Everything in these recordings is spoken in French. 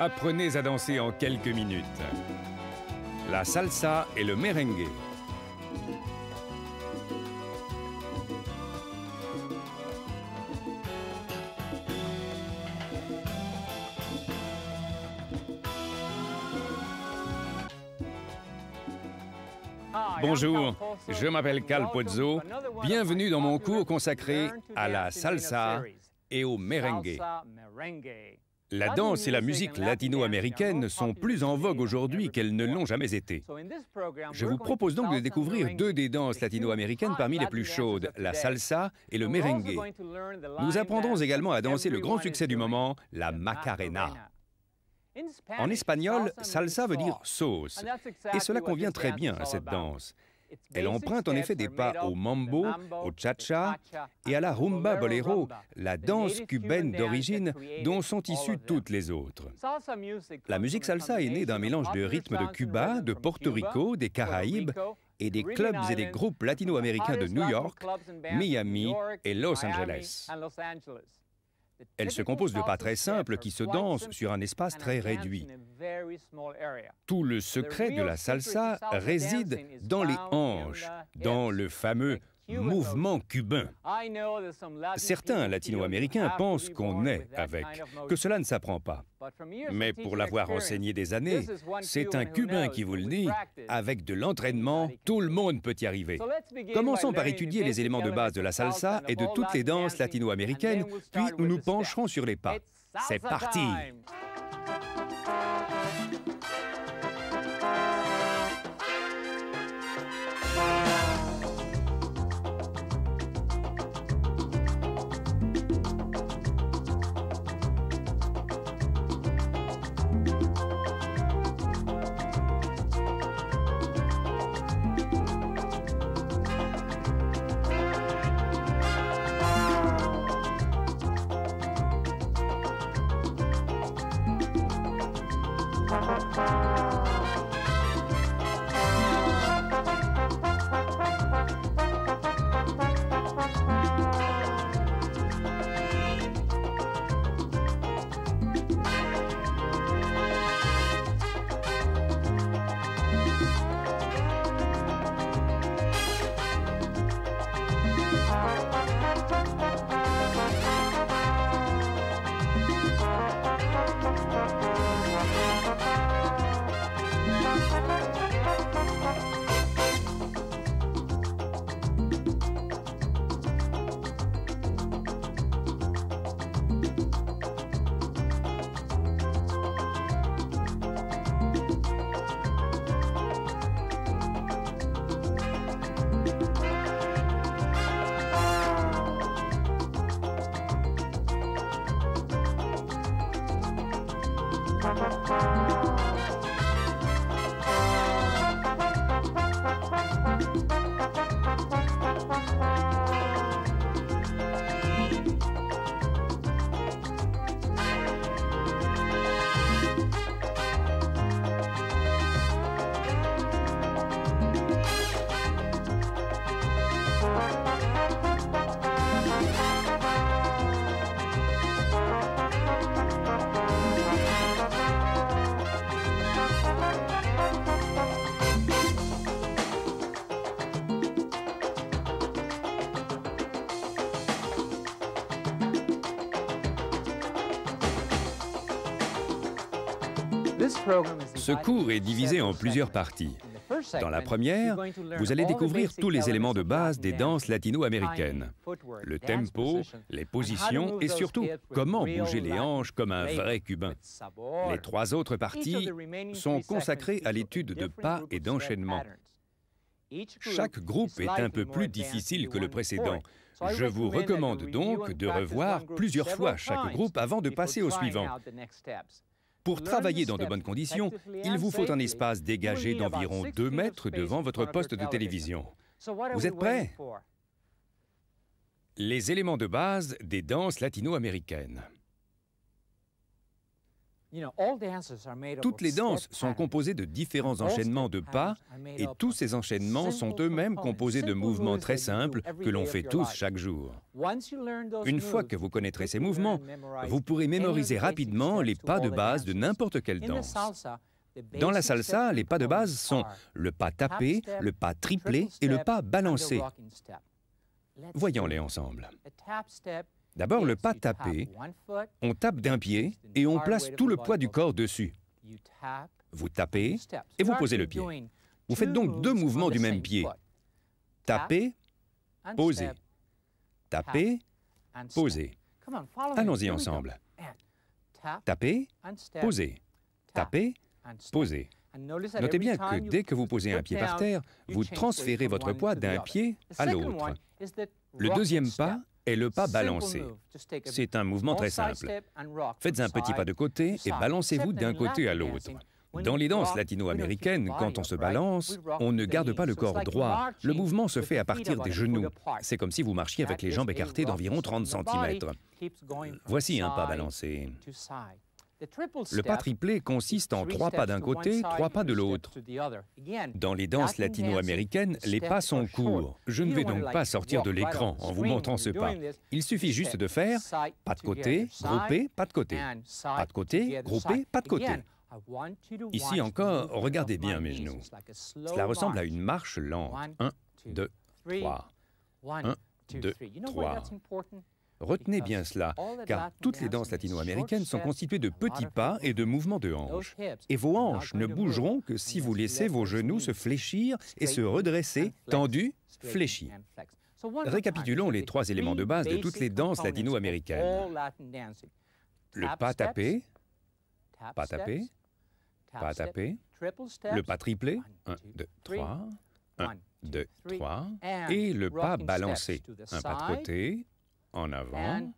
Apprenez à danser en quelques minutes. La salsa et le merengue. Bonjour, je m'appelle Cal Pozzo. Bienvenue dans mon cours consacré à la salsa et au merengue. La danse et la musique latino-américaine sont plus en vogue aujourd'hui qu'elles ne l'ont jamais été. Je vous propose donc de découvrir deux des danses latino-américaines parmi les plus chaudes, la salsa et le merengue. Nous apprendrons également à danser le grand succès du moment, la Macarena. En espagnol, salsa veut dire sauce, et cela convient très bien à cette danse. Elle emprunte en effet des pas au mambo, au cha-cha et à la rumba bolero, la danse cubaine d'origine dont sont issues toutes les autres. La musique salsa est née d'un mélange de rythmes de Cuba, de Porto Rico, des Caraïbes et des clubs et des groupes latino-américains de New York, Miami et Los Angeles. Elle se compose de pas très simples qui se dansent sur un espace très réduit. Tout le secret de la salsa réside dans les hanches, dans le fameux mouvement cubain. Certains latino-américains pensent qu'on naît avec, que cela ne s'apprend pas. Mais pour l'avoir enseigné des années, c'est un Cubain qui vous le dit, avec de l'entraînement, tout le monde peut y arriver. Commençons par étudier les éléments de base de la salsa et de toutes les danses latino-américaines, puis nous nous pencherons sur les pas. C'est parti! Ce cours est divisé en plusieurs parties. Dans la première, vous allez découvrir tous les éléments de base des danses latino-américaines. Le tempo, les positions et surtout comment bouger les hanches comme un vrai Cubain. Les trois autres parties sont consacrées à l'étude de pas et d'enchaînement. Chaque groupe est un peu plus difficile que le précédent. Je vous recommande donc de revoir plusieurs fois chaque groupe avant de passer au suivant. Pour travailler dans de bonnes conditions, il vous faut un espace dégagé d'environ 2 mètres devant votre poste de télévision. Vous êtes prêts? Les éléments de base des danses latino-américaines. Toutes les danses sont composées de différents enchaînements de pas et tous ces enchaînements sont eux-mêmes composés de mouvements très simples que l'on fait tous chaque jour. Une fois que vous connaîtrez ces mouvements, vous pourrez mémoriser rapidement les pas de base de n'importe quelle danse. Dans la salsa, les pas de base sont le pas tapé, le pas triplé et le pas balancé. Voyons-les ensemble. D'abord, le pas tapé, on tape d'un pied et on place tout le poids du corps dessus. Vous tapez et vous posez le pied. Vous faites donc deux mouvements du même pied. Tapez, posez. Tapez, posez. Allons-y ensemble. Tapez, posez. Tapez, posez. Notez bien que dès que vous posez un pied par terre, vous transférez votre poids d'un pied à l'autre. Le deuxième pas est le pas balancé. C'est un mouvement très simple. Faites un petit pas de côté et balancez-vous d'un côté à l'autre. Dans les danses latino-américaines, quand on se balance, on ne garde pas le corps droit. Le mouvement se fait à partir des genoux. C'est comme si vous marchiez avec les jambes écartées d'environ 30 cm. Voici un pas balancé. Le pas triplé consiste en 3 pas d'un côté, 3 pas de l'autre. Dans les danses latino-américaines, les pas sont courts. Je ne vais donc pas sortir de l'écran en vous montrant ce pas. Il suffit juste de faire pas de côté, groupé, pas de côté. Pas de côté, groupé, pas de côté. Ici encore, regardez bien mes genoux. Cela ressemble à une marche lente. 1, 2, 3. 1, 2, 3. Retenez bien cela, car toutes les danses latino-américaines sont constituées de petits pas et de mouvements de hanches. Et vos hanches ne bougeront que si vous laissez vos genoux se fléchir et se redresser, tendus, fléchis. Récapitulons les 3 éléments de base de toutes les danses latino-américaines. Le pas tapé, pas tapé, pas tapé, le pas triplé, 1, 2, 3, 1, 2, 3, et le pas balancé, un pas de côté, en avant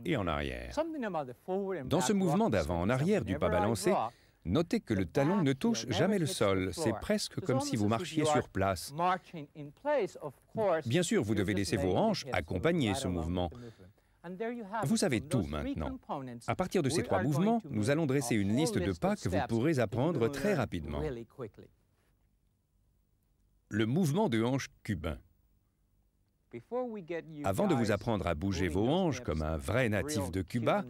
et en arrière. Dans ce mouvement d'avant en arrière du pas balancé, notez que le talon ne touche jamais le sol. C'est presque comme si vous marchiez sur place. Bien sûr, vous devez laisser vos hanches accompagner ce mouvement. Vous savez tout maintenant. À partir de ces 3 mouvements, nous allons dresser une liste de pas que vous pourrez apprendre très rapidement. Le mouvement de hanche cubain. Avant de vous apprendre à bouger vos hanches comme un vrai natif de Cuba,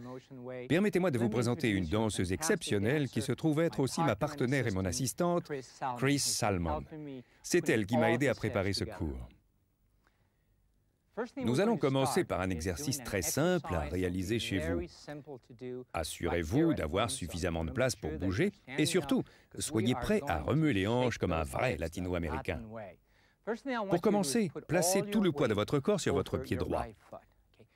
permettez-moi de vous présenter une danseuse exceptionnelle qui se trouve être aussi ma partenaire et mon assistante, Chris Salmon. C'est elle qui m'a aidé à préparer ce cours. Nous allons commencer par un exercice très simple à réaliser chez vous. Assurez-vous d'avoir suffisamment de place pour bouger et surtout, soyez prêt à remuer les hanches comme un vrai latino-américain. Pour commencer, placez tout le poids de votre corps sur votre pied droit.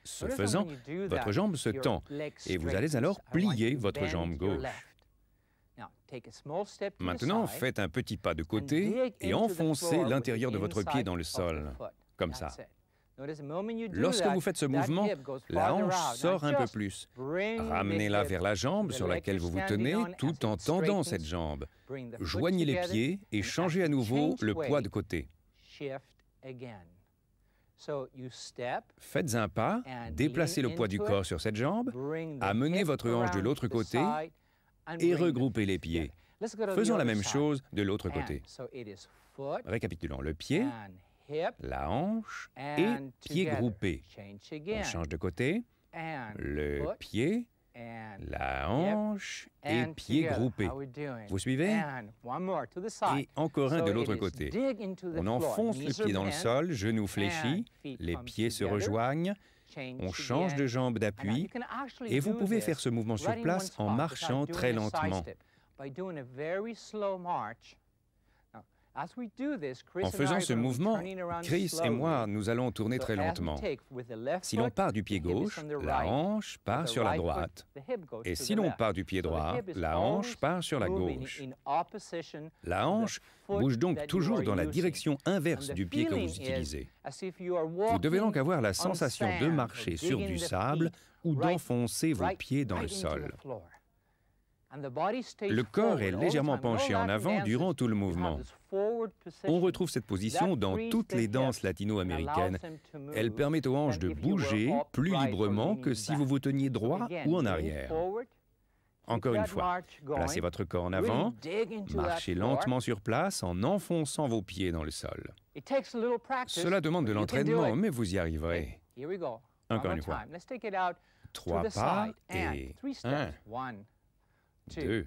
Ce faisant, votre jambe se tend et vous allez alors plier votre jambe gauche. Maintenant, faites un petit pas de côté et enfoncez l'intérieur de votre pied dans le sol, comme ça. Lorsque vous faites ce mouvement, la hanche sort un peu plus. Ramenez-la vers la jambe sur laquelle vous vous tenez tout en tendant cette jambe. Joignez les pieds et changez à nouveau le poids de côté. Faites un pas, déplacez le poids du corps sur cette jambe, amenez votre hanche de l'autre côté et regroupez les pieds. Faisons la même chose de l'autre côté. Récapitulons le pied, la hanche et pied groupé. On change de côté, le pied, la hanche et pied groupé. Vous suivez? Et encore un de l'autre côté. On enfonce le pied dans le sol, genoux fléchis, les pieds se rejoignent, on change de jambe d'appui et vous pouvez faire ce mouvement sur place en marchant très lentement. En faisant ce mouvement, Chris et moi, nous allons tourner très lentement. Si l'on part du pied gauche, la hanche part sur la droite. Et si l'on part du pied droit, la hanche part sur la gauche. La hanche bouge donc toujours dans la direction inverse du pied que vous utilisez. Vous devez donc avoir la sensation de marcher sur du sable ou d'enfoncer vos pieds dans le sol. Le corps est légèrement penché en avant durant tout le mouvement. On retrouve cette position dans toutes les danses latino-américaines. Elle permet aux hanches de bouger plus librement que si vous vous teniez droit ou en arrière. Encore une fois, placez votre corps en avant, marchez lentement sur place en enfonçant vos pieds dans le sol. Cela demande de l'entraînement, mais vous y arriverez. Encore une fois. 3 pas et 1, 2,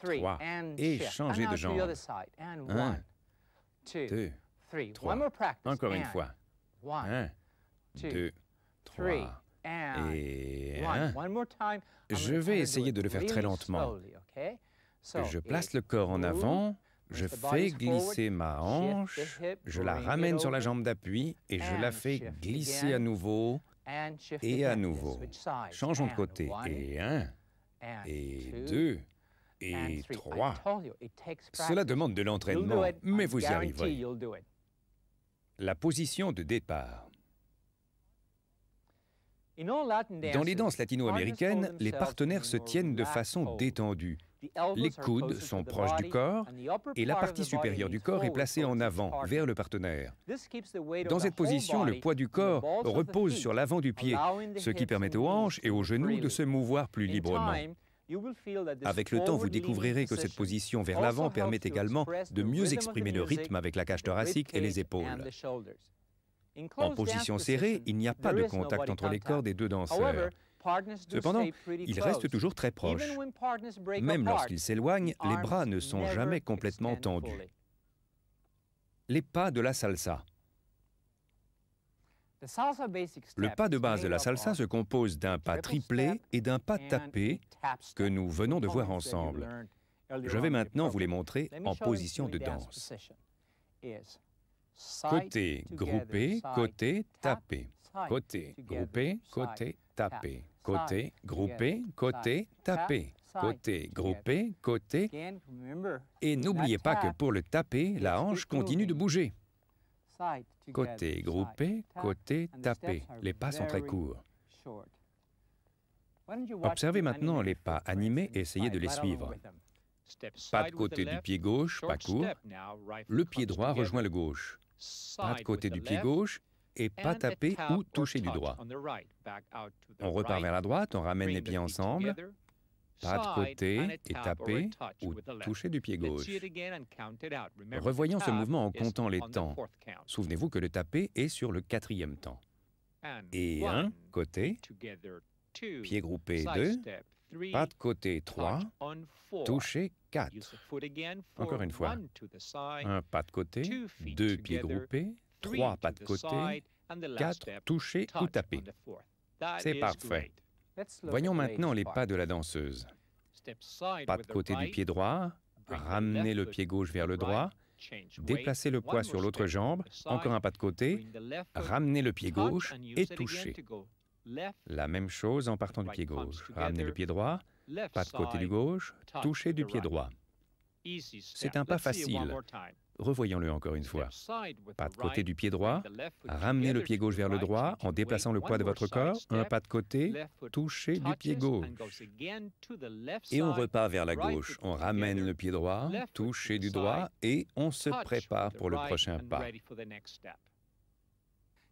3. Et changez de jambe. 1, 2, 3. Encore une fois. 1, 2, 3. Et 1. Je vais essayer de le faire très lentement. Je place le corps en avant, je fais glisser ma hanche, je la ramène sur la jambe d'appui et je la fais glisser à nouveau et à nouveau. Changeons de côté. Et 1, et 2, et 3. Cela demande de l'entraînement, mais vous y arriverez. La position de départ. Dans les danses latino-américaines, les partenaires se tiennent de façon détendue. Les coudes sont proches du corps et la partie supérieure du corps est placée en avant, vers le partenaire. Dans cette position, le poids du corps repose sur l'avant du pied, ce qui permet aux hanches et aux genoux de se mouvoir plus librement. Avec le temps, vous découvrirez que cette position vers l'avant permet également de mieux exprimer le rythme avec la cage thoracique et les épaules. En position serrée, il n'y a pas de contact entre les corps des deux danseurs. Cependant, ils restent toujours très proches. Même lorsqu'ils s'éloignent, les bras ne sont jamais complètement tendus. Les pas de la salsa. Le pas de base de la salsa se compose d'un pas triplé et d'un pas tapé que nous venons de voir ensemble. Je vais maintenant vous les montrer en position de danse. Côté groupé, côté tapé. Côté groupé, côté tapé. Côté groupé, côté tapé. Côté groupé, côté. Et n'oubliez pas que pour le tapé, la hanche continue de bouger. Côté groupé, côté tapé. Les pas sont très courts. Observez maintenant les pas animés et essayez de les suivre. Pas de côté du pied gauche, pas court. Le pied droit rejoint le gauche. Pas de côté du pied gauche et pas tapé ou touché du droit. On repart vers la droite, on ramène les pieds ensemble. Pas de côté et tapé ou touché du pied gauche. Revoyons ce mouvement en comptant les temps. Souvenez-vous que le tapé est sur le 4e temps. Et 1, côté, pied groupé 2, pas de côté 3, touché 4. Encore une fois. 1 pas de côté, 2 pieds groupés, 3 pas de côté, 4 touché ou tapé. C'est parfait. Voyons maintenant les pas de la danseuse. Pas de côté du pied droit, ramenez le pied gauche vers le droit, déplacez le poids sur l'autre jambe, encore un pas de côté, ramenez le pied gauche et touchez. La même chose en partant du pied gauche. Ramenez le pied droit, pas de côté du gauche, touchez du pied droit. C'est un pas facile. Revoyons-le encore une fois. Pas de côté du pied droit, ramenez le pied gauche vers le droit en déplaçant le poids de votre corps, un pas de côté, touchez du pied gauche. Et on repart vers la gauche. On ramène le pied droit, touchez du droit et on se prépare pour le prochain pas.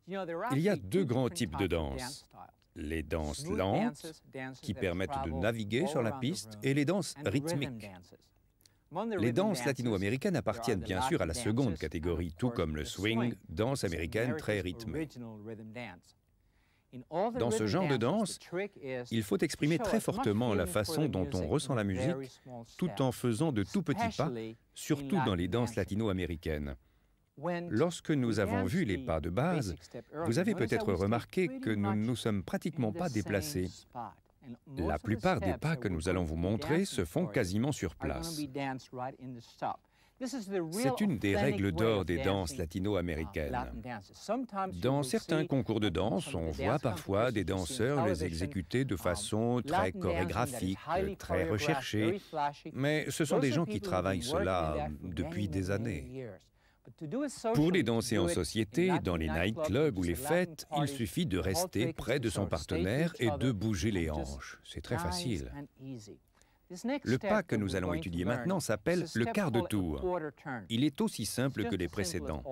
Il y a 2 grands types de danses. Les danses lentes, qui permettent de naviguer sur la piste, et les danses rythmiques. Les danses latino-américaines appartiennent bien sûr à la seconde catégorie, tout comme le swing, danse américaine très rythmée. Dans ce genre de danse, il faut exprimer très fortement la façon dont on ressent la musique, tout en faisant de tout petits pas, surtout dans les danses latino-américaines. Lorsque nous avons vu les pas de base, vous avez peut-être remarqué que nous ne nous sommes pratiquement pas déplacés. La plupart des pas que nous allons vous montrer se font quasiment sur place. C'est une des règles d'or des danses latino-américaines. Dans certains concours de danse, on voit parfois des danseurs les exécuter de façon très chorégraphique, très recherchée, mais ce sont des gens qui travaillent cela depuis des années. Pour les danser en société, dans les nightclubs ou les fêtes, il suffit de rester près de son partenaire et de bouger les hanches. C'est très facile. Le pas que nous allons étudier maintenant s'appelle le quart de tour. Il est aussi simple que les précédents.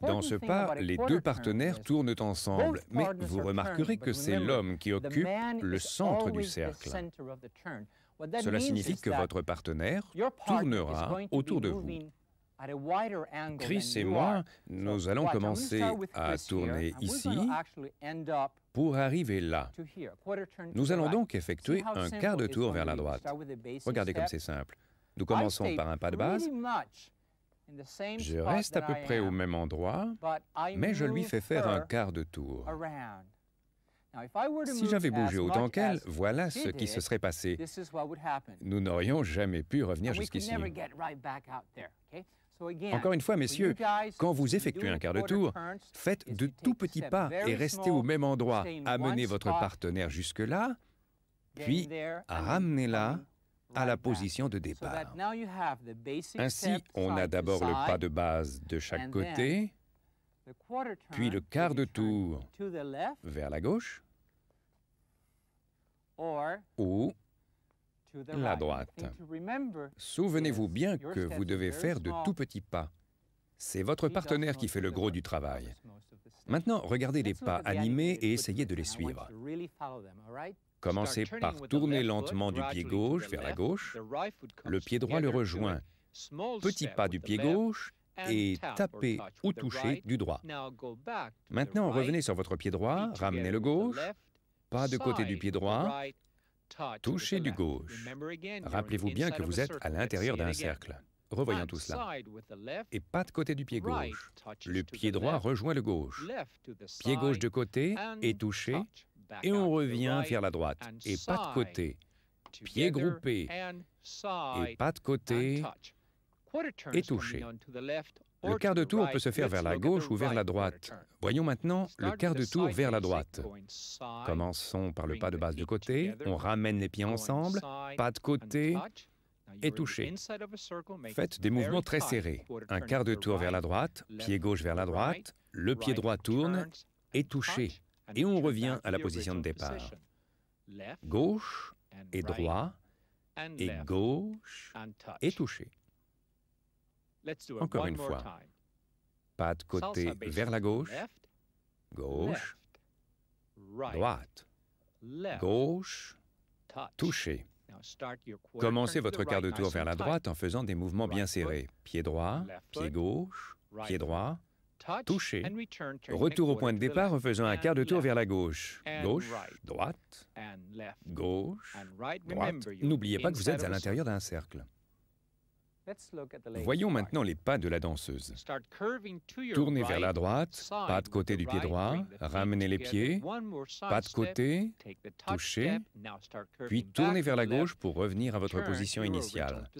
Dans ce pas, les deux partenaires tournent ensemble, mais vous remarquerez que c'est l'homme qui occupe le centre du cercle. Cela signifie que votre partenaire tournera autour de vous. Chris et moi, nous allons commencer à tourner ici pour arriver là. Nous allons donc effectuer un quart de tour vers la droite. Regardez comme c'est simple. Nous commençons par un pas de base. Je reste à peu près au même endroit, mais je lui fais faire un quart de tour. Si j'avais bougé autant qu'elle, voilà ce qui se serait passé. Nous n'aurions jamais pu revenir jusqu'ici. Encore une fois, messieurs, quand vous effectuez un quart de tour, faites de tout petits pas et restez au même endroit. Amenez votre partenaire jusque-là, puis ramenez-la à la position de départ. Ainsi, on a d'abord le pas de base de chaque côté, puis le quart de tour vers la gauche ou la droite. Souvenez-vous bien que vous devez faire de tout petits pas. C'est votre partenaire qui fait le gros du travail. Maintenant, regardez les pas animés et essayez de les suivre. Commencez par tourner lentement du pied gauche vers la gauche. Le pied droit le rejoint. Petit pas du pied gauche et tapez ou touchez du droit. Maintenant, revenez sur votre pied droit, ramenez le gauche. Pas de côté du pied droit. Touchez du gauche. Rappelez-vous bien que vous êtes à l'intérieur d'un cercle. Revoyons tout cela. Et pas de côté du pied gauche. Le pied droit rejoint le gauche. Pied gauche de côté et touché. Et on revient vers la droite. Et pas de côté. Pied groupé. Et pas de côté. Et touché. Le quart de tour peut se faire vers la gauche ou vers la droite. Voyons maintenant le quart de tour vers la droite. Commençons par le pas de base de côté, on ramène les pieds ensemble, pas de côté et touché. Faites des mouvements très serrés. Un quart de tour vers la droite, pied gauche vers la droite, le pied droit tourne et touché. Et on revient à la position de départ. Gauche et droit et gauche et touché. Encore une fois. Pas de côté vers la gauche, gauche, droite, gauche, touché. Commencez votre quart de tour vers la droite en faisant des mouvements bien serrés. Pied droit, pied gauche, pied droit, touché. Retour au point de départ en faisant un quart de tour vers la gauche. Gauche, droite, gauche, droite. N'oubliez pas que vous êtes à l'intérieur d'un cercle. Voyons maintenant les pas de la danseuse. Tournez vers la droite, pas de côté du pied droit, ramenez les pieds, pas de côté, touchez, puis tournez vers la gauche pour revenir à votre position initiale.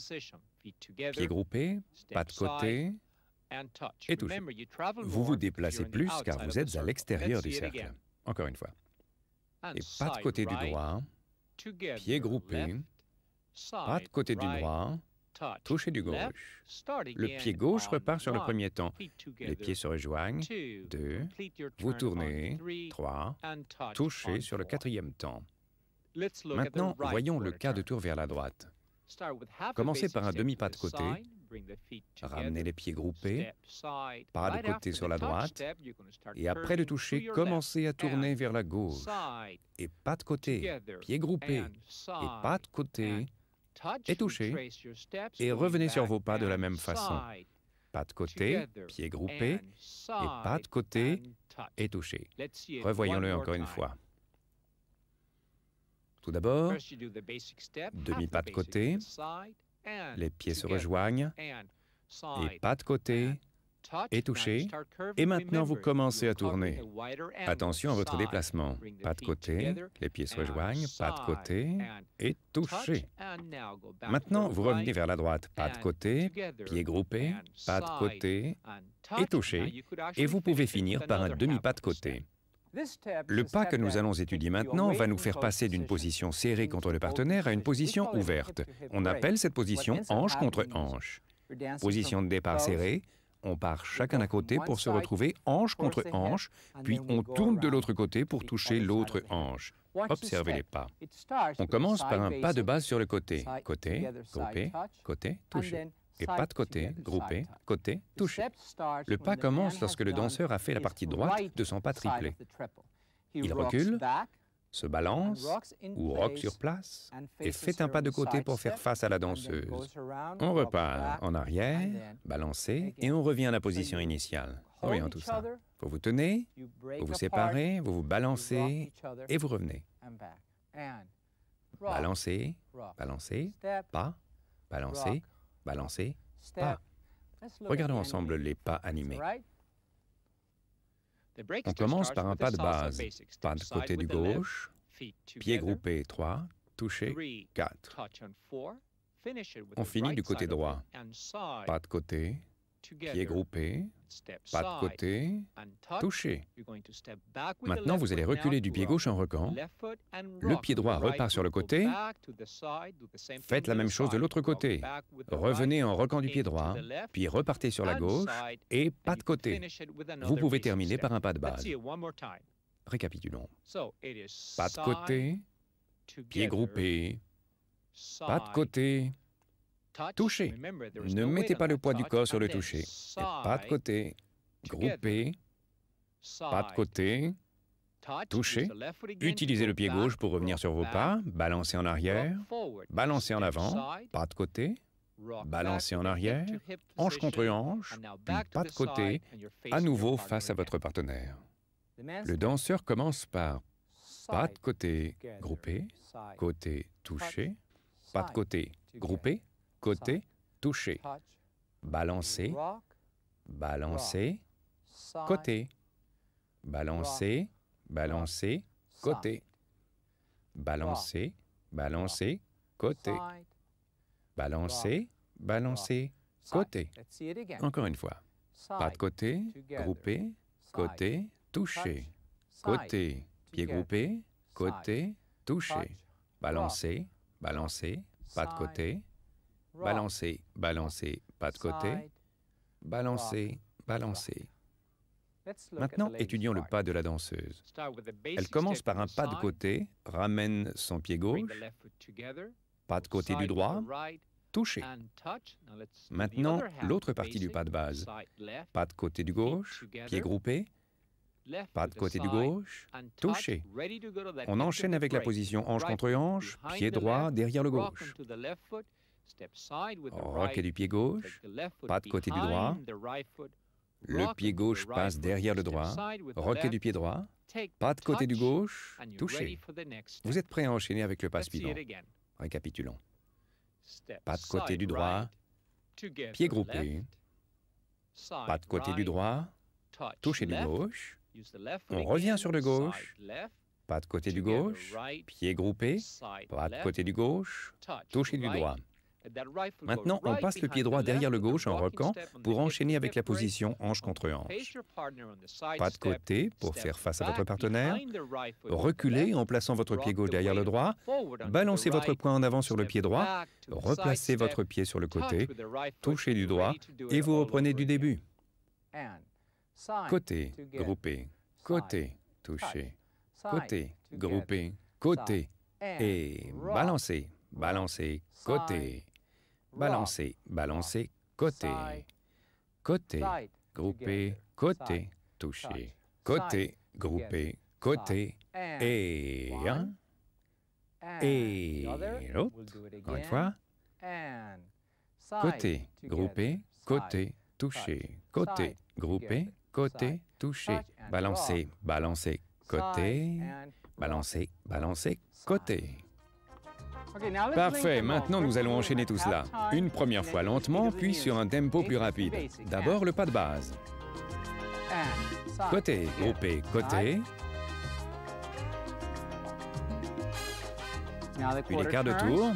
Pieds groupés, pas de côté, et touchez. Vous vous déplacez plus car vous êtes à l'extérieur du cercle. Encore une fois. Et pas de côté du droit, pieds groupés, pas de côté du droit, touchez du gauche. Le pied gauche repart sur le premier temps. Les pieds se rejoignent. 2. Vous tournez. 3. Touchez sur le quatrième temps. Maintenant, voyons le quart de tour vers la droite. Commencez par un demi-pas de côté. Ramenez les pieds groupés. Pas de côté sur la droite. Et après le toucher, commencez à tourner vers la gauche. Et pas de côté. Pieds groupés. Et pas de côté. Et touchez, et revenez sur vos pas de la même façon. Pas de côté, pieds groupés, et pas de côté, et touchez. Revoyons-le encore une fois. Tout d'abord, demi-pas de côté, les pieds se rejoignent, et pas de côté, et touché. Et maintenant, vous commencez à tourner. Attention à votre déplacement. Pas de côté, les pieds se rejoignent, pas de côté, et touché. Maintenant, vous revenez vers la droite. Pas de côté, pieds groupés, pas de côté, et touché. Et vous pouvez finir par un demi-pas de côté. Le pas que nous allons étudier maintenant va nous faire passer d'une position serrée contre le partenaire à une position ouverte. On appelle cette position hanche contre hanche. Position de départ serrée. On part chacun d'un côté pour se retrouver hanche contre hanche, puis on tourne de l'autre côté pour toucher l'autre hanche. Observez les pas. On commence par un pas de base sur le côté. Côté, groupé, côté, touché. et pas de côté, groupé, côté, touché. Le pas commence lorsque le danseur a fait la partie droite de son pas triplé. Il recule, se balance ou rock sur place et fait un pas de côté pour faire face à la danseuse. On repart en arrière, balancé, et on revient à la position initiale. Voyons tout ça. Vous vous tenez, vous vous séparez, vous vous balancez et vous revenez. Balancez, balancez, pas, balancez, balancez, pas. Regardons ensemble les pas animés. On commence par un pas de base, pas de côté du gauche, pied groupé 3, touché 4. On finit du côté droit, pas de côté, pied groupé, pas de côté, touché. Maintenant, vous allez reculer du pied gauche en roquant. Le pied droit repart sur le côté. Faites la même chose de l'autre côté. Revenez en roquant du pied droit, puis repartez sur la gauche et pas de côté. Vous pouvez terminer par un pas de base. Récapitulons. Pas de côté, pied groupé, pas de côté, touché. Ne mettez pas le poids du corps sur le touché. Et pas de côté, groupé, pas de côté, touché. Utilisez le pied gauche pour revenir sur vos pas, balancez en arrière, balancez en avant, pas de côté, balancez en arrière, hanche contre hanche, puis pas de côté, à nouveau face à votre partenaire. Le danseur commence par pas de côté, groupé, côté, touché, pas de côté, groupé, côté, touché, balancé, balancé, côté, balancé, balancé, côté, balancé, balancé, côté, balancé, balancé, côté. Encore une fois. Pas de côté, groupé, côté, touché, côté, pied groupé, côté, touché, balancé, balancé, pas de côté, balancé, balancé, pas de côté, balancé, balancé. Maintenant, étudions le pas de la danseuse. Elle commence par un pas de côté, ramène son pied gauche, pas de côté du droit, touché. Maintenant, l'autre partie du pas de base. Pas de côté du gauche, pied groupé, pas de côté du gauche, touché. On enchaîne avec la position hanche contre hanche, pied droit derrière le gauche. Roquet du pied gauche, pas de côté du droit. Le pied gauche passe derrière le droit. Roquet du pied droit, pas de côté du gauche, touché. Vous êtes prêt à enchaîner avec le pas suivant. Récapitulons. Pas de côté du droit, pied groupé, pas de côté du droit, touché du gauche. On revient sur le gauche, pas de côté du gauche, pied groupé, pas de côté du gauche, touché du droit. Maintenant, on passe le pied droit derrière le gauche en roquant pour enchaîner avec la position hanche contre hanche. Pas de côté pour faire face à votre partenaire. Reculez en plaçant votre pied gauche derrière le droit. Balancez votre poing en avant sur le pied droit. Replacez votre pied sur le côté. Touchez du doigt et vous reprenez du début. Côté, groupé, côté, touché, côté, groupé, côté, et balancez, balancez, côté, balancez, balancez, côté, côté, groupé, côté, touché, côté, groupé, côté, et un, et l'autre, encore une fois, côté, groupé, côté, touché, côté, groupé, côté, touché, balancez, balancez, côté, balancez, balancez, côté. Parfait, maintenant nous allons enchaîner tout cela. Une première fois lentement, puis sur un tempo plus rapide. D'abord le pas de base. Côté, groupé, côté. Puis les quarts de tour.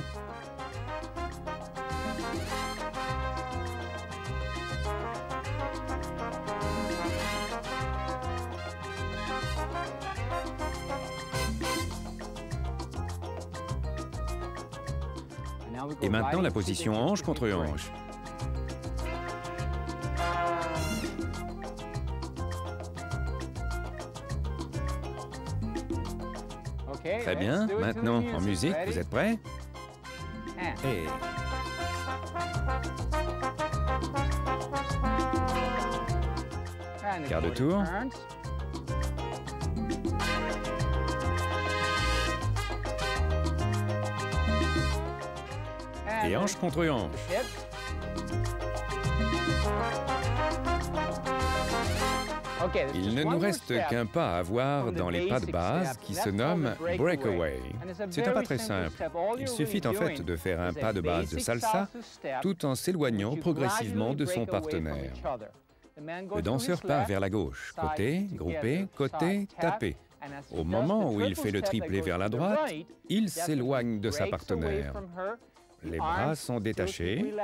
Et maintenant, la position hanche contre hanche. Très bien. Maintenant, en musique, vous êtes prêts? Et... Quart de tour. Et hanche contre hanche. Il ne nous reste qu'un pas à voir dans les pas de base qui se nomme breakaway. C'est un pas très simple. Il suffit en fait de faire un pas de base de salsa tout en s'éloignant progressivement de son partenaire. Le danseur part vers la gauche, côté, groupé, côté, tapé. Au moment où il fait le triplé vers la droite, il s'éloigne de sa partenaire. Les bras sont détachés,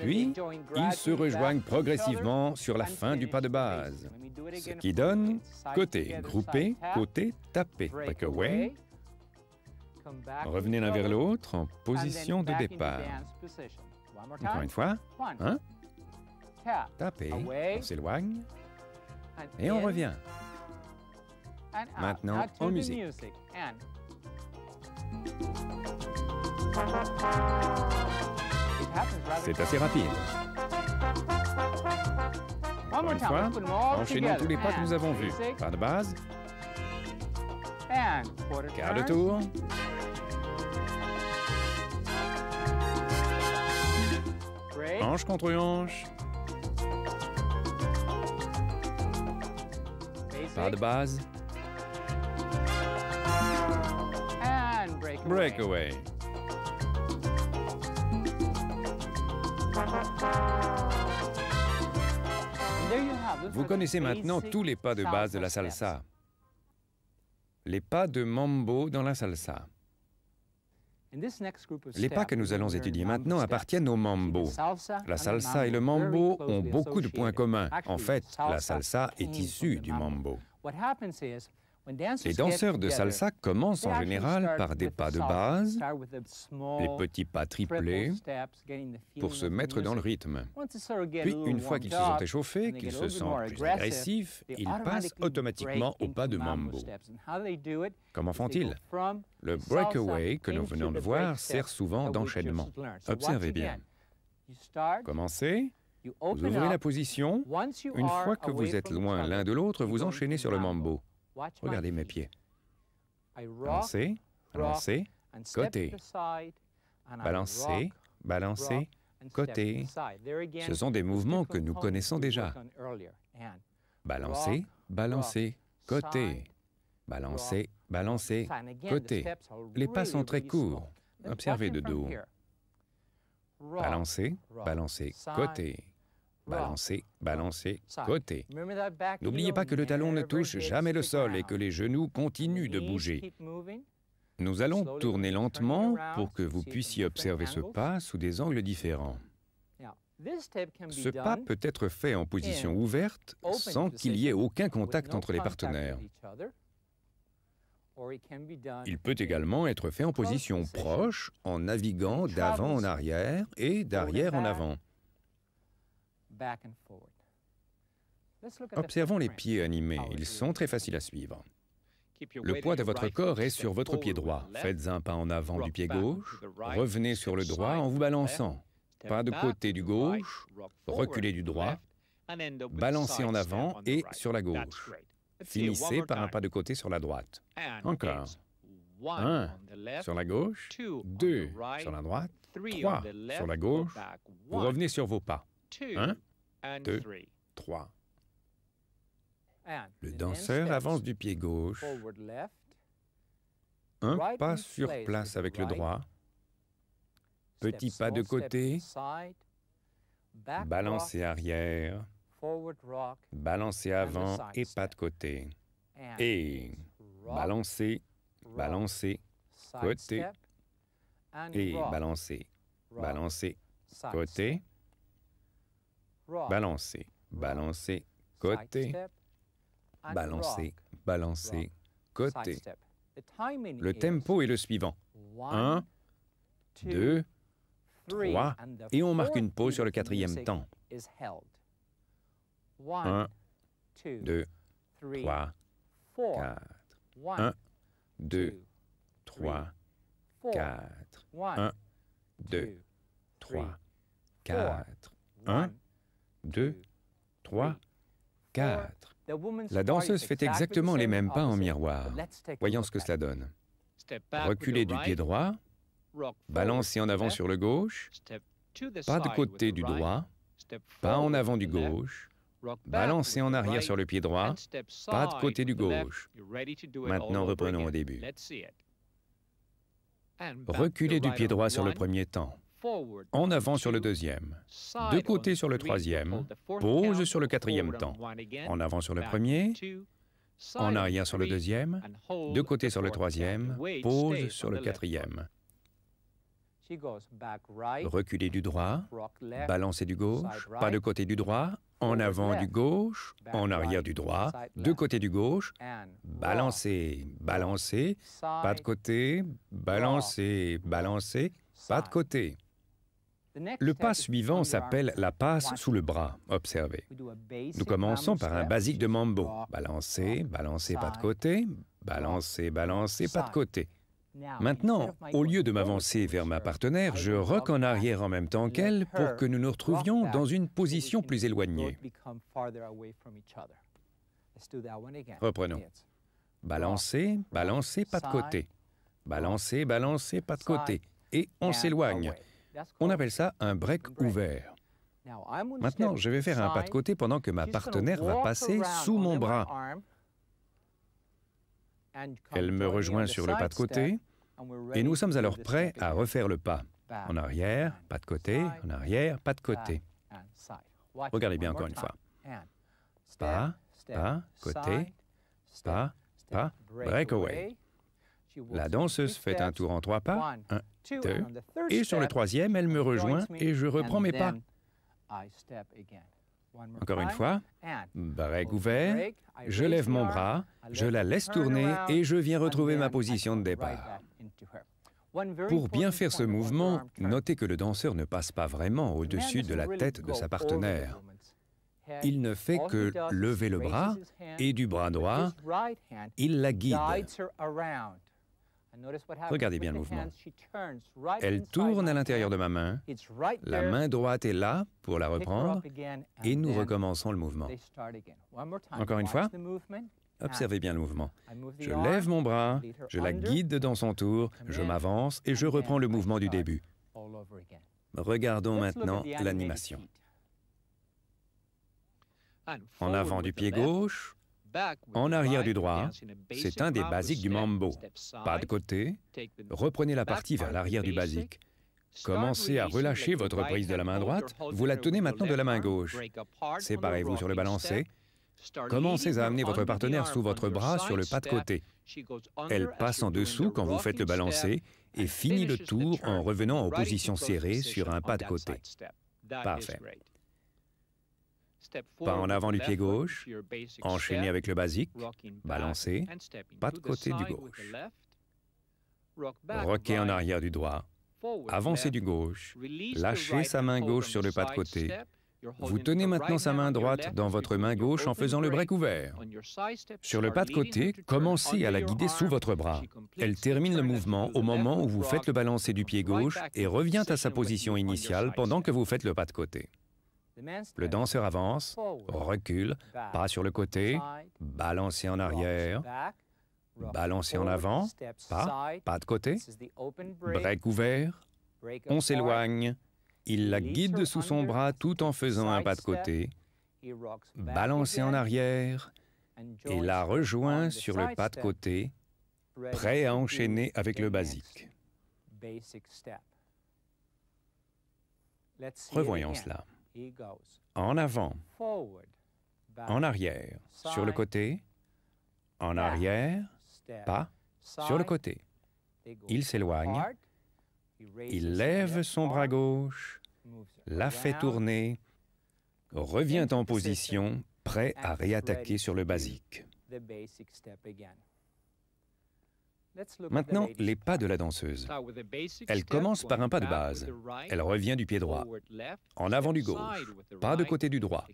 puis ils se rejoignent progressivement sur la fin du pas de base, ce qui donne côté, groupé, côté, tapé, breakaway. Revenez l'un vers l'autre en position de départ. Encore une fois, 1, tapé, on s'éloigne et on revient. Maintenant, en musique. C'est assez rapide. Encore une fois, enchaînons tous les pas que nous avons vus. Pas de base. Quart de tour. Hanche contre hanche. Pas de base. Breakaway. Vous connaissez maintenant tous les pas de base de la salsa. Les pas de mambo dans la salsa. Les pas que nous allons étudier maintenant appartiennent au mambo. La salsa et le mambo ont beaucoup de points communs. En fait, la salsa est issue du mambo. Les danseurs de salsa commencent en général par des pas de base, des petits pas triplés, pour se mettre dans le rythme. Puis, une fois qu'ils se sont échauffés, qu'ils se sentent plus agressifs, ils passent automatiquement au pas de mambo. Comment font-ils? Le breakaway que nous venons de voir sert souvent d'enchaînement. Observez bien. Commencez, vous ouvrez la position. Une fois que vous êtes loin l'un de l'autre, vous enchaînez sur le mambo. Regardez mes pieds. Balancez, balancez, côté. Balancez, balancez, côté. Ce sont des mouvements que nous connaissons déjà. Balancez, balancez, côté. Balancez, balancez, côté. Les pas sont très courts. Observez de dos. Balancez, balancez, côté. Balancez, balancez, côté. N'oubliez pas que le talon ne touche jamais le sol et que les genoux continuent de bouger. Nous allons tourner lentement pour que vous puissiez observer ce pas sous des angles différents. Ce pas peut être fait en position ouverte sans qu'il y ait aucun contact entre les partenaires. Il peut également être fait en position proche, en naviguant d'avant en arrière et d'arrière en avant. Observons les pieds animés, ils sont très faciles à suivre. Le poids de votre corps est sur votre pied droit. Faites un pas en avant du pied gauche, revenez sur le droit en vous balançant. Pas de côté du gauche, reculez du droit, balancez en avant et sur la gauche. Finissez par un pas de côté sur la droite. Encore. 1 sur la gauche, 2 sur la droite, 3 sur la gauche. Vous revenez sur vos pas. 1, 2, 3. Le danseur avance du pied gauche. Un pas sur place avec le droit. Petit pas de côté. Balancez arrière. Balancez avant et pas de côté. Et balancez, balancez, côté. Et balancez, balancez, côté. Balancez, balancez, côté. Balancez, balancez, côté. Le tempo est le suivant. 1, 2, 3, et on marque une pause sur le quatrième temps. 1, 2, 3, 4. 1, 2, 3, 4. 1, 2, 3, 4. 1, 2, 3, 4. La danseuse fait exactement les mêmes pas en miroir. Voyons ce que cela donne. Reculer du pied droit, balancer en avant sur le gauche, pas de côté du droit, pas en avant du gauche, balancer en arrière sur le pied droit, pas de côté du gauche. Maintenant, reprenons au début. Reculer du pied droit sur le premier temps, en avant sur le deuxième, de côté sur le troisième, pause sur le quatrième temps, en avant sur le premier, en arrière sur le deuxième, de côté sur le troisième, pause sur le quatrième. Reculer du droit, balancer du gauche, pas de côté du droit, en avant du gauche, en arrière du droit, de côté du gauche, balancer, balancer, pas de côté, balancer, balancer, pas de côté. Le pas suivant s'appelle la passe sous le bras. Observez. Nous commençons par un basique de mambo. Balancer, balancer, pas de côté, balancer, balancer, pas de côté. Maintenant, au lieu de m'avancer vers ma partenaire, je rock en arrière en même temps qu'elle pour que nous nous retrouvions dans une position plus éloignée. Reprenons. Balancer, balancer, pas de côté. Balancer, balancer, pas de côté. Et on s'éloigne. On appelle ça un break ouvert. Maintenant, je vais faire un pas de côté pendant que ma partenaire va passer sous mon bras. Elle me rejoint sur le pas de côté et nous sommes alors prêts à refaire le pas. En arrière, pas de côté, en arrière, pas de côté. Regardez bien encore une fois. Pas, pas, côté, pas, pas, breakaway. La danseuse fait un tour en 3 pas, 1, 2, et sur le troisième, elle me rejoint et je reprends mes pas. Encore une fois, break ouvert, je lève mon bras, je la laisse tourner et je viens retrouver ma position de départ. Pour bien faire ce mouvement, notez que le danseur ne passe pas vraiment au-dessus de la tête de sa partenaire. Il ne fait que lever le bras et du bras droit, il la guide. Regardez bien le mouvement. Elle tourne à l'intérieur de ma main, la main droite est là pour la reprendre, et nous recommençons le mouvement. Encore une fois, observez bien le mouvement. Je lève mon bras, je la guide dans son tour, je m'avance et je reprends le mouvement du début. Regardons maintenant l'animation. En avant du pied gauche, en arrière du droit, c'est un des basiques du mambo. Pas de côté, reprenez la partie vers l'arrière du basique. Commencez à relâcher votre prise de la main droite, vous la tenez maintenant de la main gauche. Séparez-vous sur le balancé. Commencez à amener votre partenaire sous votre bras sur le pas de côté. Elle passe en dessous quand vous faites le balancé et finit le tour en revenant en position serrée sur un pas de côté. Parfait. Pas en avant du pied gauche, enchaîné avec le basique, balancer, pas de côté du gauche. Rocker en arrière du droit, avancer du gauche, lâchez sa main gauche sur le pas de côté. Vous tenez maintenant sa main droite dans votre main gauche en faisant le break ouvert. Sur le pas de côté, commencez à la guider sous votre bras. Elle termine le mouvement au moment où vous faites le balancé du pied gauche et revient à sa position initiale pendant que vous faites le pas de côté. Le danseur avance, recule, pas sur le côté, balancé en arrière, balancé en avant, pas de côté, break ouvert, on s'éloigne, il la guide sous son bras tout en faisant un pas de côté, balancé en arrière et la rejoint sur le pas de côté, prêt à enchaîner avec le basique. Revoyons cela. En avant, en arrière, sur le côté, en arrière, pas, sur le côté. Il s'éloigne, il lève son bras gauche, la fait tourner, revient en position, prêt à réattaquer sur le basique. Maintenant, les pas de la danseuse. Elle commence par un pas de base. Elle revient du pied droit. En avant du gauche, pas de côté du droit.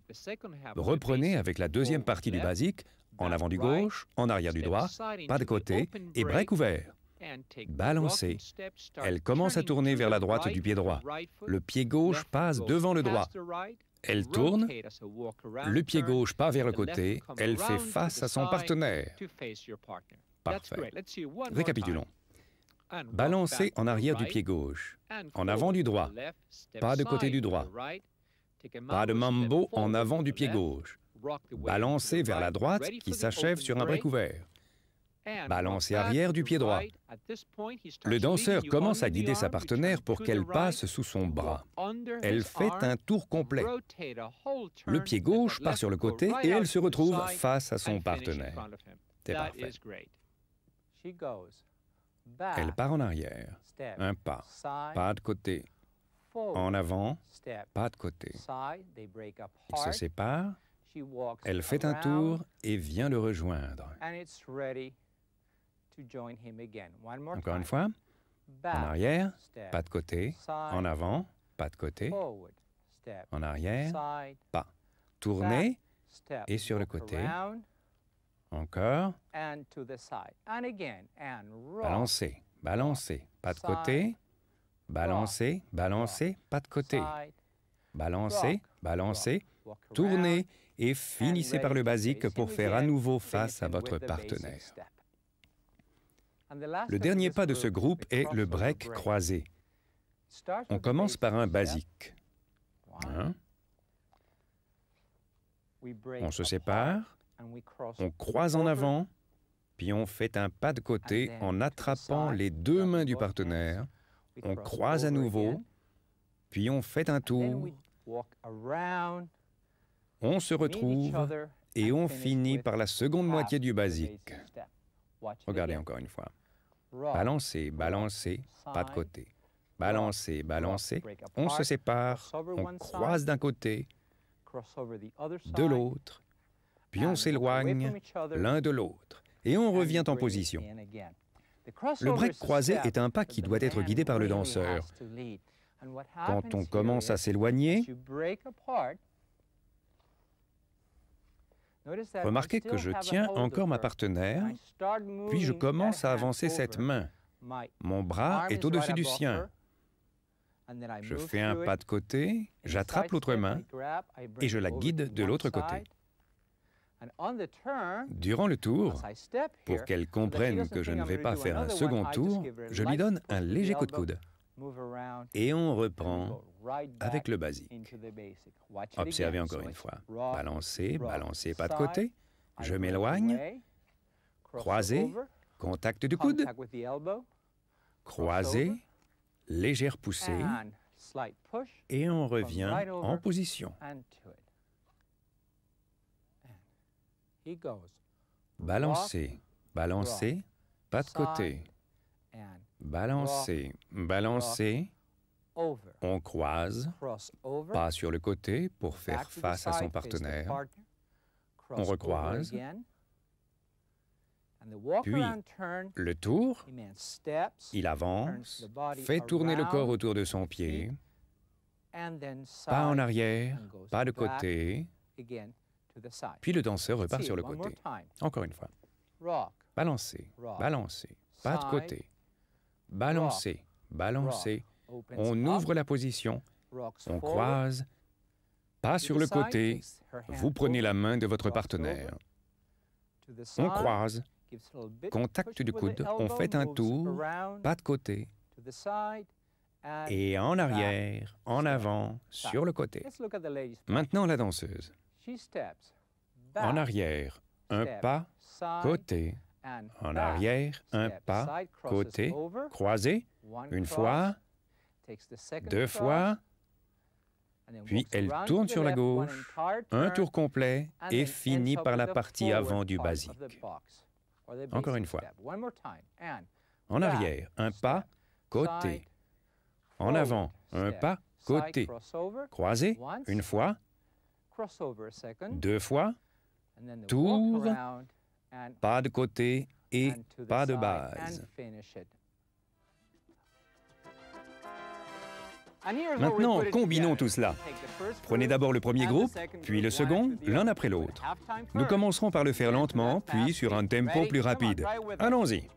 Reprenez avec la deuxième partie du basique, en avant du gauche, en arrière du droit, pas de côté et break ouvert. Balancez. Elle commence à tourner vers la droite du pied droit. Le pied gauche passe devant le droit. Elle tourne, le pied gauche part vers le côté, elle fait face à son partenaire. Parfait. Récapitulons. Balancer en arrière du pied gauche, en avant du droit, pas de côté du droit. Pas de mambo en avant du pied gauche. Balancer vers la droite qui s'achève sur un break ouvert. Balancer arrière du pied droit. Le danseur commence à guider sa partenaire pour qu'elle passe sous son bras. Elle fait un tour complet. Le pied gauche part sur le côté et elle se retrouve face à son partenaire. C'est parfait. Elle part en arrière, un pas de côté, en avant, pas de côté. Ils se séparent, elle fait un tour et vient le rejoindre. Encore une fois, en arrière, pas de côté, en avant, pas de côté, en arrière, pas. Tourner et sur le côté. Encore. Balancer, balancer, pas de côté. Balancer, balancer, pas de côté. Balancer, balancer, tournez et finissez par le basique pour faire à nouveau face à votre partenaire. Le dernier pas de ce groupe est le break croisé. On commence par un basique. On se sépare, on croise en avant, puis on fait un pas de côté en attrapant les deux mains du partenaire. On croise à nouveau, puis on fait un tour. On se retrouve et on finit par la seconde moitié du basique. Regardez encore une fois. Balancer, balancer, pas de côté. Balancer, balancer, on se sépare, on croise d'un côté, de l'autre, puis on s'éloigne l'un de l'autre, et on revient en position. Le break croisé est un pas qui doit être guidé par le danseur. Quand on commence à s'éloigner, remarquez que je tiens encore ma partenaire, puis je commence à avancer cette main. Mon bras est au-dessus du sien. Je fais un pas de côté, j'attrape l'autre main et je la guide de l'autre côté. Durant le tour, pour qu'elle comprenne que je ne vais pas faire un second tour, je lui donne un léger coup de coude. Et on reprend avec le basique. Observez encore une fois. Balancer, balancer, pas de côté. Je m'éloigne. Croiser, contact du coude. Croiser, légère poussée. Et on revient en position. Balancer, balancer, pas de côté. Balancer, balancer. On croise, pas sur le côté pour faire face à son partenaire. On recroise. Puis, le tour, il avance, fait tourner le corps autour de son pied, pas en arrière, pas de côté, puis le danseur repart sur le côté. Encore une fois. Balancer, balancer, pas de côté. Balancer, balancer. On ouvre la position, on croise, pas sur le côté, vous prenez la main de votre partenaire. On croise, contact du coude, on fait un tour, pas de côté, et en arrière, en avant, sur le côté. Maintenant la danseuse. En arrière, un pas, côté, en arrière, un pas, côté, croisé, une fois, deux fois, puis elle tourne sur la gauche, un tour complet et finit par la partie avant du basique. Encore une fois. En arrière, un pas, côté. En avant, un pas, côté. Croisé, une fois, deux fois, tour, pas de côté et pas de base. Maintenant, combinons tout cela. Prenez d'abord le premier groupe, puis le second, l'un après l'autre. Nous commencerons par le faire lentement, puis sur un tempo plus rapide. Allons-y.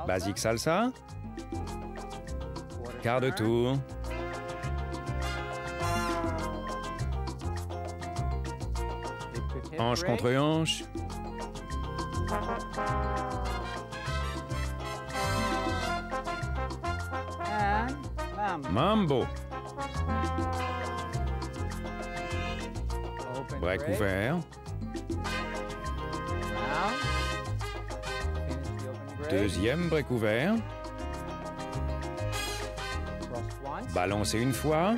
Basic salsa. quart de tour, hanche contre hanche, mambo, break ouvert, deuxième break ouvert, balancez une fois,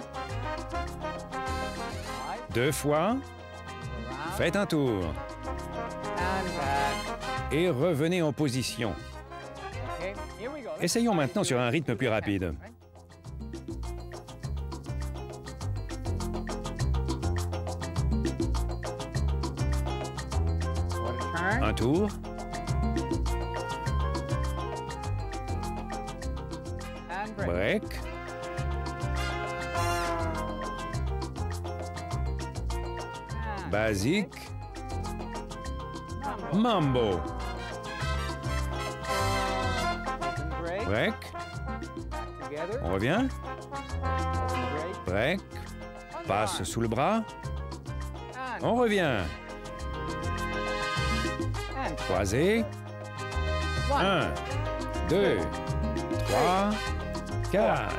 deux fois, faites un tour et revenez en position. Essayons maintenant sur un rythme plus rapide. Un tour. Break. Basique. Mambo. Break. On revient. Break. Passe sous le bras. On revient. Croisé. 1, 2, 3, 4.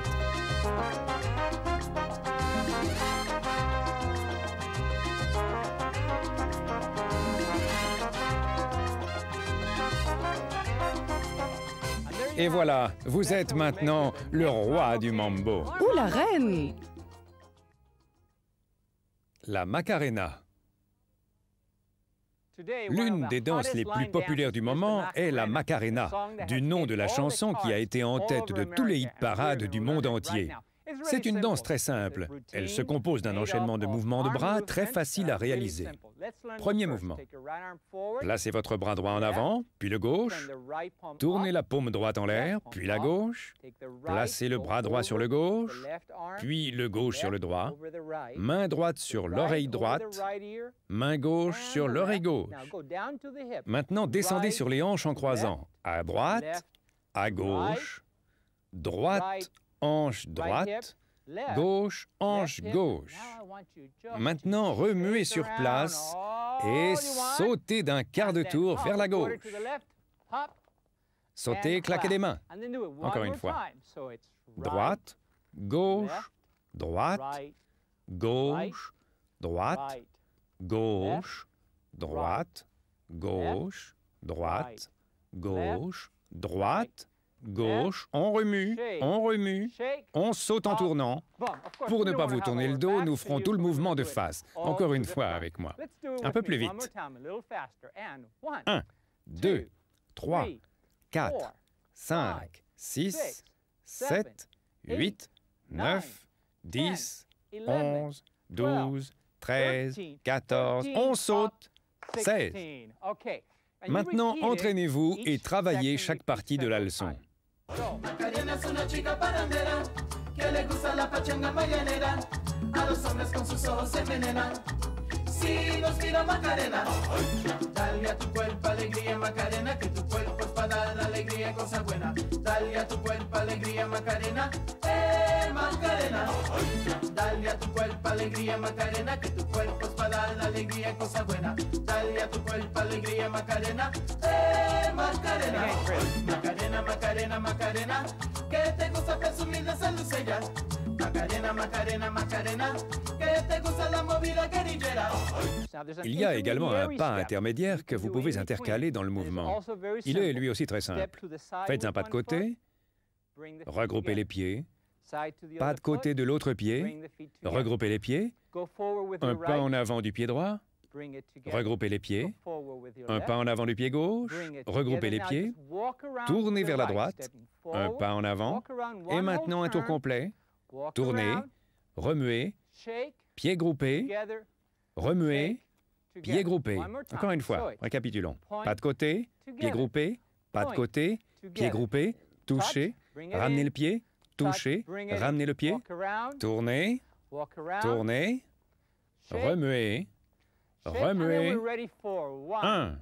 Et voilà, vous êtes maintenant le roi du mambo. Ou la reine. La Macarena. L'une des danses les plus populaires du moment est la Macarena, du nom de la chanson qui a été en tête de tous les hit-parades du monde entier. C'est une danse très simple. Elle se compose d'un enchaînement de mouvements de bras très facile à réaliser. Premier mouvement. Placez votre bras droit en avant, puis le gauche. Tournez la paume droite en l'air, puis la gauche. Placez le bras droit sur le gauche, puis le gauche sur le droit. Main droite sur l'oreille droite, main gauche sur l'oreille gauche. Maintenant, descendez sur les hanches en croisant. À droite, à gauche, droite, hanche droite, gauche, hanche gauche. Maintenant, remuez sur place et sautez d'un quart de tour vers la gauche. Sautez, claquez des mains. Encore une fois. Droite, gauche, droite, gauche, droite, gauche, droite, gauche, droite, gauche, droite, gauche, on remue, on saute en tournant. Pour ne pas vous tourner le dos, nous ferons tout le mouvement de face. Encore une fois avec moi. Un peu plus vite. 1, 2, 3, 4, 5, 6, 7, 8, 9, 10, 11, 12, 13, 14, on saute, 16. Maintenant, entraînez-vous et travaillez chaque partie de la leçon. Macarena es una chica parrandera que le gusta la pachanga mañanera. A los hombres con sus ojos se envenenan. Si nos mira Macarena, dale a tu cuerpo alegría Macarena, que tu cuerpo es para dar alegría y cosa buena. Dale a tu cuerpo alegría Macarena, Macarena. Dale a tu cuerpo alegría Macarena, que tu cuerpo es para dar alegría y cosa buena. Dale a tu cuerpo alegría Macarena, Macarena. Macarena, Macarena, Macarena, que te gusta presumir de ser lucella. Macarena, Macarena, Macarena, que te gusta la movida guerrillera. Il y a également un pas intermédiaire que vous pouvez intercaler dans le mouvement. Il est lui aussi très simple. Faites un pas de côté, regroupez les pieds, pas de côté de l'autre pied, regroupez les pieds, un pas en avant du pied droit, regroupez les pieds, un pas en avant du pied gauche, regroupez les pieds, tournez vers la droite, un pas en avant, et maintenant un tour complet, tournez, remuez, pieds groupés, remuez, pieds groupés. Encore une fois, récapitulons. Pas de côté, pieds groupés, pas de côté, pieds groupés, touchez, ramenez le pied, touchez, ramenez le pied, tournez, tournez, remuez, remuez. 1,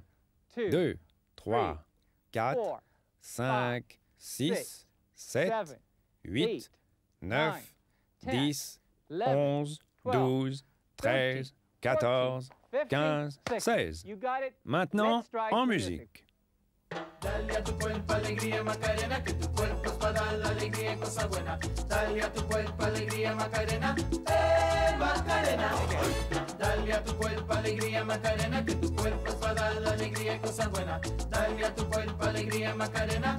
2, 3, 4, 5, 6, 7, 8, 9, 10, 11, 12, 13, 14, 15, 16. Maintenant, en musique. Dale a tu cuerpo alegría Macarena, que tu cuerpo es para dar la alegría y cosa buena. Dale a tu cuerpo alegría Macarena, Macarena. Dale a tu cuerpo alegría Macarena, que tu cuerpo es para dar la alegría y cosa buena. Dale a tu cuerpo alegría Macarena,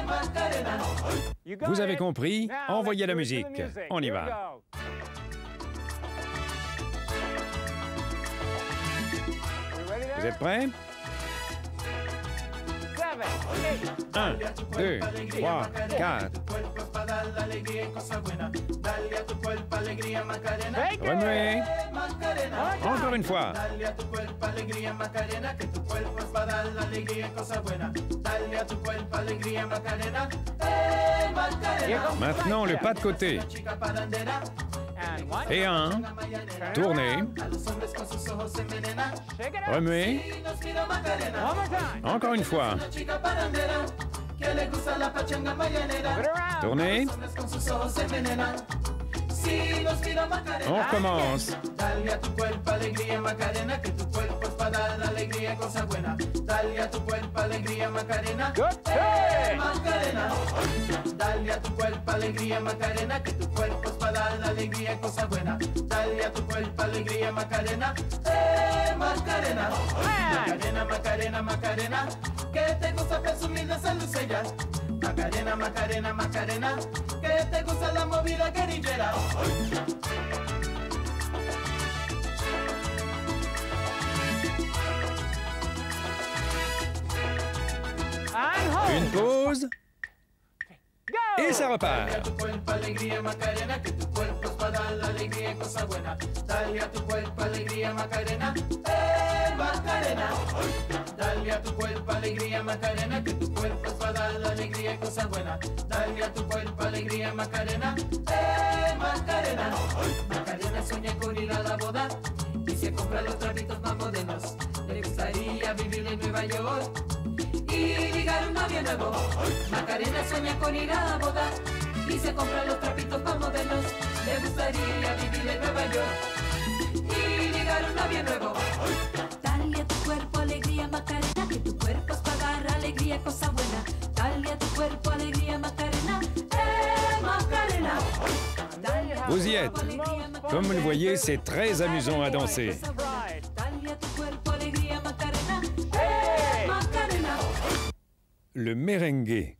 Macarena. Vous avez compris? Envoyez la musique. On y va. Vous êtes prêts? 1, 2, 3, 4. Remuez. Encore une fois. Maintenant, le pas de côté. Et 1. Tournez. Remuez. Encore une fois. Tournez. On recommence. Dale a tu cuerpo alegría Macarena, que tu cuerpo es para dar la alegría y cosa buena. Dale a tu cuerpo alegría Macarena, Macarena. Dale a tu cuerpo alegría Macarena, que tu cuerpo es para dar la alegría y cosa buena. Dale a tu cuerpo alegría Macarena, Macarena. Macarena, Macarena, Macarena, que te gusta presumir de esa lucella. Macarena, Macarena, Macarena, que te gusta la movida guerrillera. Une pause. Et ça repart. Dale a tu cuerpo alegría Macarena, que tu cuerpo es para dar la alegría y cosa buena. Dale a tu cuerpo alegría Macarena, Macarena. Dale a tu cuerpo alegría Macarena, que tu cuerpo es para dar la alegría y cosa buena. Dale a tu cuerpo alegría Macarena, Macarena. Macarena sueña con ir a la boda y se compra los trapitos más modernos. Le gustaría vivir en Nueva York y ligar un novio nuevo. Macarena sueña con ir a la boda y se compra los trapitos más modernos. Le gustaría vivir en Nueva York y ligar un novio nuevo. Dale a tu cuerpo alegría Macarena, que tu cuerpo es para dar alegría, cosa buena. Dale a tu cuerpo alegría Macarena, Macarena. Vous y êtes. Comme vous le voyez, c'est très amusant à danser. Dale a tu cuerpo alegría Macarena, Macarena. Le merengue.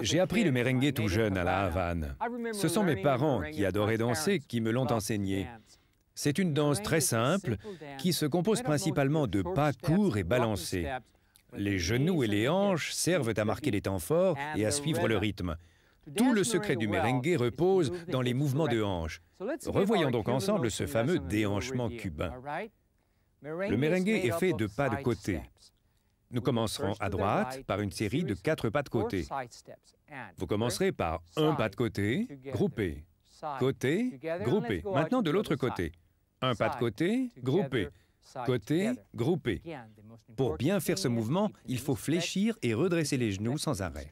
J'ai appris le merengue tout jeune à la Havane. Ce sont mes parents qui adoraient danser qui me l'ont enseigné. C'est une danse très simple qui se compose principalement de pas courts et balancés. Les genoux et les hanches servent à marquer les temps forts et à suivre le rythme. Tout le secret du merengue repose dans les mouvements de hanches. Revoyons donc ensemble ce fameux déhanchement cubain. Le merengue est fait de pas de côté. Nous commencerons à droite par une série de 4 pas de côté. Vous commencerez par un pas de côté, groupé. Côté, groupé. Maintenant de l'autre côté. Un pas de côté, groupé. Côté, groupé. Pour bien faire ce mouvement, il faut fléchir et redresser les genoux sans arrêt.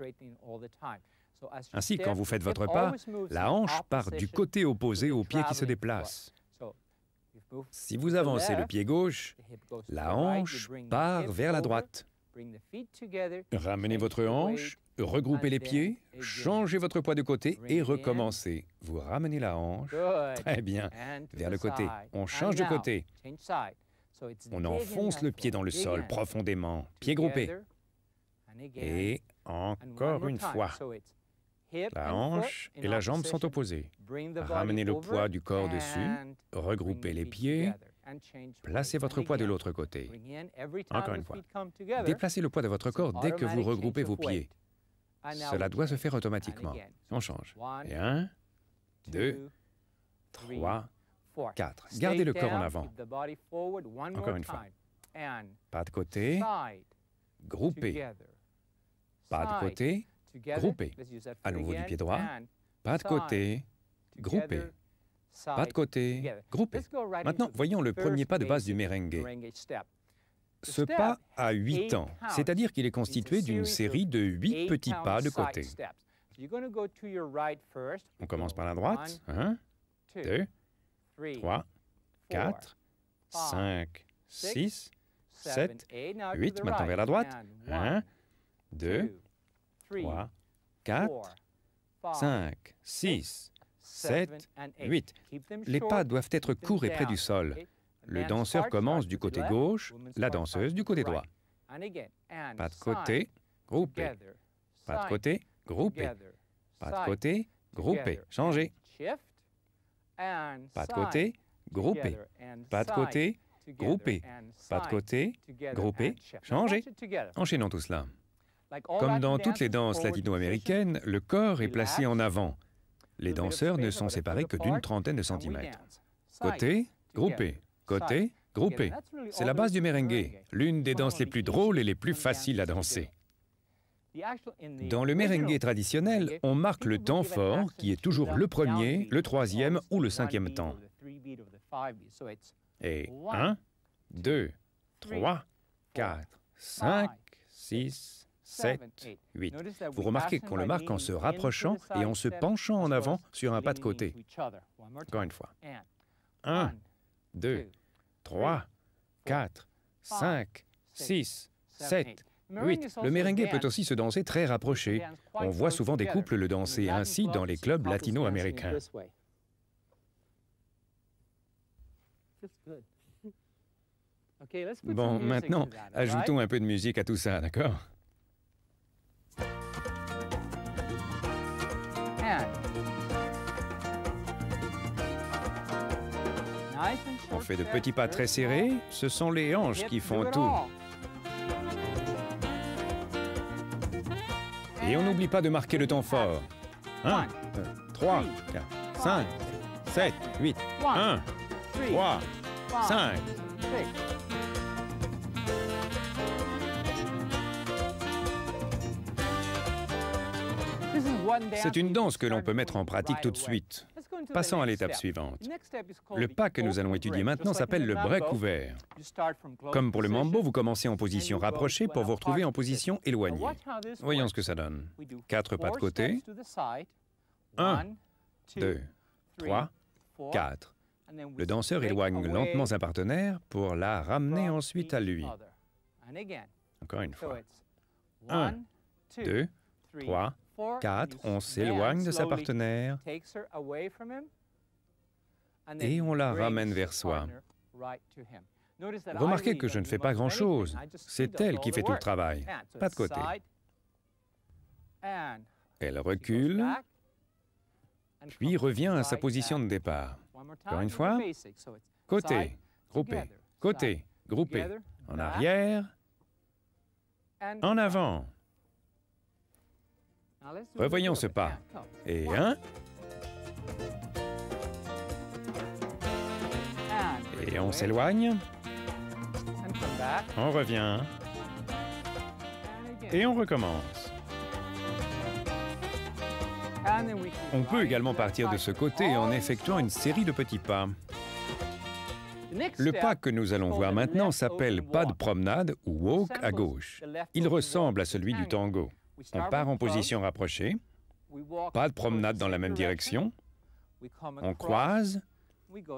Ainsi, quand vous faites votre pas, la hanche part du côté opposé au pied qui se déplace. Si vous avancez le pied gauche, la hanche part vers la droite. Ramenez votre hanche, regroupez les pieds, changez votre poids de côté et recommencez. Vous ramenez la hanche, très bien, vers le côté. On change de côté. On enfonce le pied dans le sol profondément, pied groupé. Et encore une fois. La hanche et la jambe sont opposées. Ramenez le poids du corps dessus, regroupez les pieds, placez votre poids de l'autre côté. Encore une fois. Déplacez le poids de votre corps dès que vous regroupez vos pieds. Cela doit se faire automatiquement. On change. Et 1, 2, 3, 4. Gardez le corps en avant. Encore une fois. Pas de côté, groupé. Pas de côté, groupé. À nouveau du pied droit. Pas de côté, groupé. Pas de côté, groupé. Maintenant, voyons le premier pas de base du merengue. Ce pas a 8 temps, c'est-à-dire qu'il est constitué d'une série de 8 petits pas de côté. On commence par la droite. 1, 2, 3, 4, 5, 6, 7, 8. Maintenant vers la droite. 1, 2, 3, 4, 5, 6, 7, 8. Les pas doivent être courts et près du sol. Le danseur commence du côté gauche, la danseuse du côté droit. Pas de côté, groupé. Pas de côté, groupé. Pas de côté, groupé. Changez. Pas de côté, groupé. Pas de côté, groupé. Pas de côté, groupé. Changez. Enchaînons tout cela. Comme dans toutes les danses latino-américaines, le corps est placé en avant. Les danseurs ne sont séparés que d'une trentaine de centimètres. Côté, groupé. Côté, groupé. C'est la base du merengue, l'une des danses les plus drôles et les plus faciles à danser. Dans le merengue traditionnel, on marque le temps fort, qui est toujours le premier, le troisième ou le cinquième temps. Et 1, 2, 3, 4, 5, 6, 7, 8. Vous remarquez qu'on le marque en se rapprochant et en se penchant en avant sur un pas de côté. Encore une fois. 1, 2, 3, 4, 5, 6, 7, 8. Le merengue peut aussi se danser très rapproché. On voit souvent des couples le danser ainsi dans les clubs latino-américains. Bon, maintenant, ajoutons un peu de musique à tout ça, d'accord? On fait de petits pas très serrés, ce sont les hanches qui font tout. Et on n'oublie pas de marquer le temps fort. 1, 2, 3, 4, 5, 7, 8. 1, 3, 5. C'est une danse que l'on peut mettre en pratique tout de suite. Passons à l'étape suivante. Le pas que nous allons étudier maintenant s'appelle le break ouvert. Comme pour le mambo, vous commencez en position rapprochée pour vous retrouver en position éloignée. Voyons ce que ça donne. 4 pas de côté. 1, 2, 3, 4. Le danseur éloigne lentement sa partenaire pour la ramener ensuite à lui. Encore une fois. 1, 2, 3, 4, on s'éloigne de sa partenaire et on la ramène vers soi. Remarquez que je ne fais pas grand-chose. C'est elle qui fait tout le travail. Pas de côté. Elle recule, puis revient à sa position de départ. Encore une fois. Côté, groupé. Côté, groupé. En arrière. En avant. Revoyons ce pas. Et 1. Et on s'éloigne. On revient. Et on recommence. On peut également partir de ce côté en effectuant une série de petits pas. Le pas que nous allons voir maintenant s'appelle pas de promenade ou walk à gauche. Il ressemble à celui du tango. On part en position rapprochée, pas de promenade dans la même direction, on croise,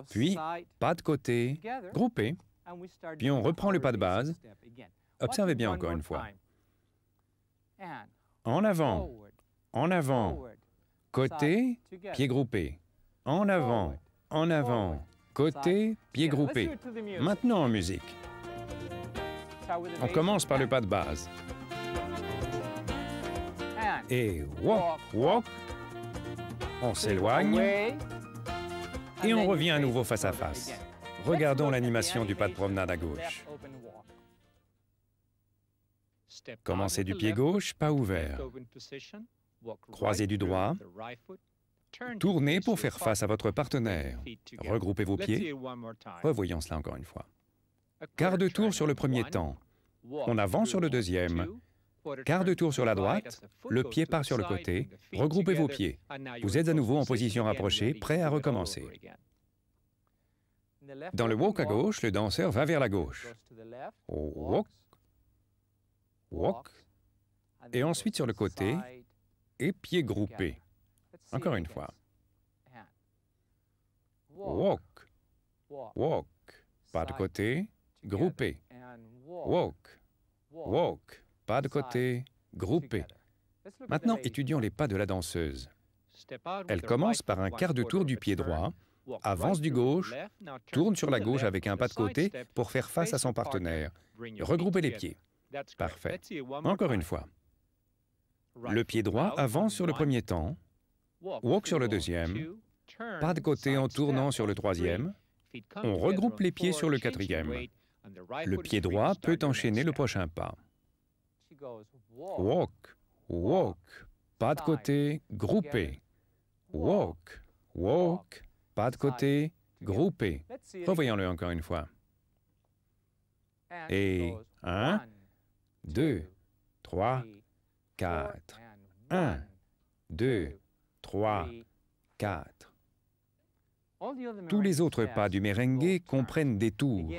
puis pas de côté, groupé, puis on reprend le pas de base. Observez bien encore une fois. En avant, côté, pied groupé. En avant, côté, pied groupé. Maintenant en musique. On commence par le pas de base. Et walk, walk. On s'éloigne. Et on revient à nouveau face à face. Regardons l'animation du pas de promenade à gauche. Commencez du pied gauche, pas ouvert. Croisez du droit. Tournez pour faire face à votre partenaire. Regroupez vos pieds. Revoyons cela encore une fois. Quart de tour sur le premier temps. On avance sur le deuxième. Quart de tour sur la droite. Le pied part sur le côté. Regroupez vos pieds. Vous êtes à nouveau en position rapprochée, prêt à recommencer. Dans le walk à gauche, le danseur va vers la gauche. Walk, walk, et ensuite sur le côté, et pieds groupés. Encore une fois. Walk, walk, pas de côté, groupé. Walk, walk, pas de côté, groupé. Maintenant, étudions les pas de la danseuse. Elle commence par un quart de tour du pied droit, avance du gauche, tourne sur la gauche avec un pas de côté pour faire face à son partenaire. Regroupez les pieds. Parfait. Encore une fois. Le pied droit avance sur le premier temps, walk sur le deuxième, pas de côté en tournant sur le troisième, on regroupe les pieds sur le quatrième. Le pied droit peut enchaîner le prochain pas. Walk, walk, pas de côté, groupé. Walk, walk, pas de côté, groupé. Revoyons-le encore une fois. Et 1, 2, 3, 4. 1, 2, 3, 4. Tous les autres pas du merengue comprennent des tours.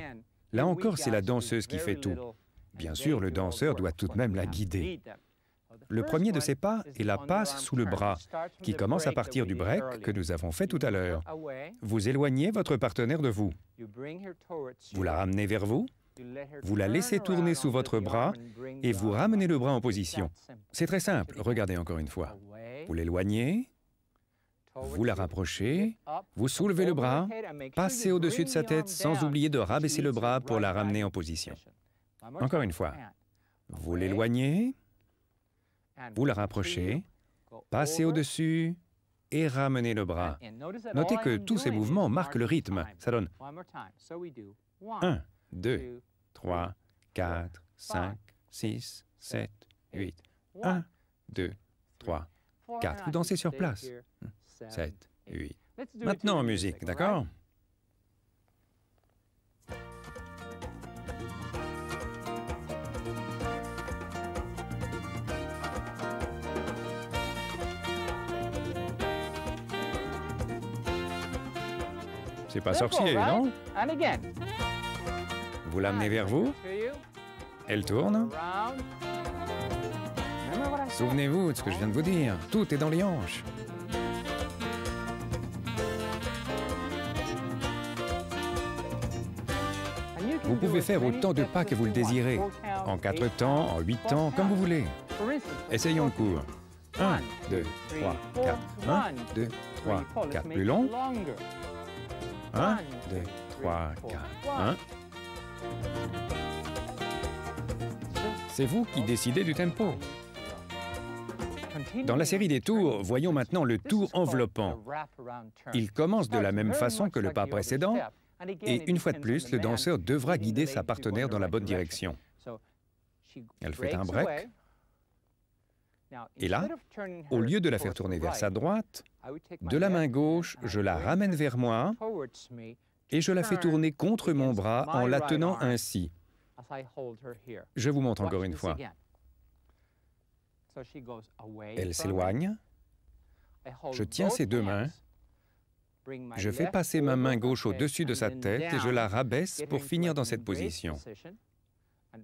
Là encore, c'est la danseuse qui fait tout. Bien sûr, le danseur doit tout de même la guider. Le premier de ces pas est la passe sous le bras, qui commence à partir du break que nous avons fait tout à l'heure. Vous éloignez votre partenaire de vous. Vous la ramenez vers vous, vous la laissez tourner sous votre bras et vous ramenez le bras en position. C'est très simple, regardez encore une fois. Vous l'éloignez, vous la rapprochez, vous soulevez le bras, passez au-dessus de sa tête sans oublier de rabaisser le bras pour la ramener en position. Encore une fois. Vous l'éloignez, vous la rapprochez, passez au-dessus et ramenez le bras. Notez que tous ces mouvements marquent le rythme. Ça donne 1, 2, 3, 4, 5, 6, 7, 8. 1, 2, 3, 4. Vous dansez sur place. 7, 8. Maintenant en musique, d'accord? C'est pas sorcier, non? Vous l'amenez vers vous. Elle tourne. Souvenez-vous de ce que je viens de vous dire. Tout est dans les hanches. Vous pouvez faire autant de pas que vous le désirez. En 4 temps, en 8 temps, comme vous voulez. Essayons le cours. 1, 2, 3, 4. 1, 2, 3, 4. Plus long. 1, 2, 3, 4. 1. C'est vous qui décidez du tempo. Dans la série des tours, voyons maintenant le tour enveloppant. Il commence de la même façon que le pas précédent, et une fois de plus, le danseur devra guider sa partenaire dans la bonne direction. Elle fait un break, et là, au lieu de la faire tourner vers sa droite, de la main gauche, je la ramène vers moi, et je la fais tourner contre mon bras en la tenant ainsi. Je vous montre encore une fois. Elle s'éloigne. Je tiens ses deux mains. Je fais passer ma main gauche au-dessus de sa tête et je la rabaisse pour finir dans cette position.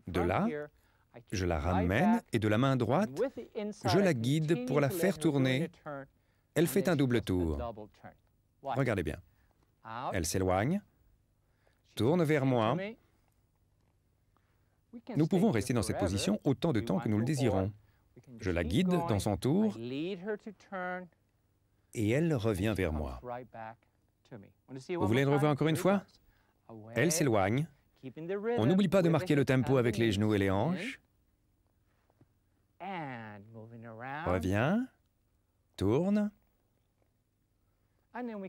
De là, je la ramène et de la main droite, je la guide pour la faire tourner. Elle fait un double tour. Regardez bien. Elle s'éloigne, tourne vers moi. Nous pouvons rester dans cette position autant de temps que nous le désirons. Je la guide dans son tour et elle revient vers moi. Vous voulez le revoir encore une fois? Elle s'éloigne. On n'oublie pas de marquer le tempo avec les genoux et les hanches. Revient, tourne.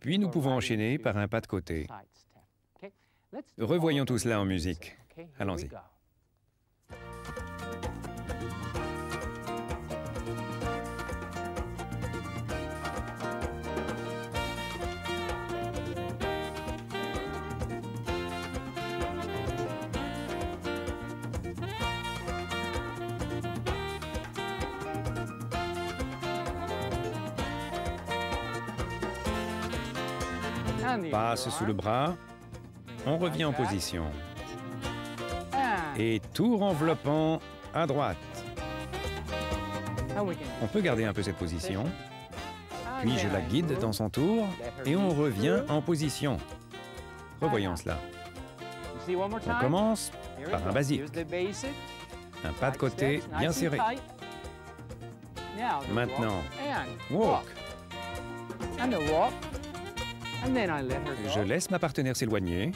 Puis nous pouvons enchaîner par un pas de côté. Revoyons tout cela en musique. Allons-y. Passe sous le bras, On revient en position. Et tour enveloppant à droite. On peut garder un peu cette position. Puis je la guide dans son tour et on revient en position. Revoyons cela. On commence par un basique. Un pas de côté bien serré. Maintenant, walk. Je laisse ma partenaire s'éloigner,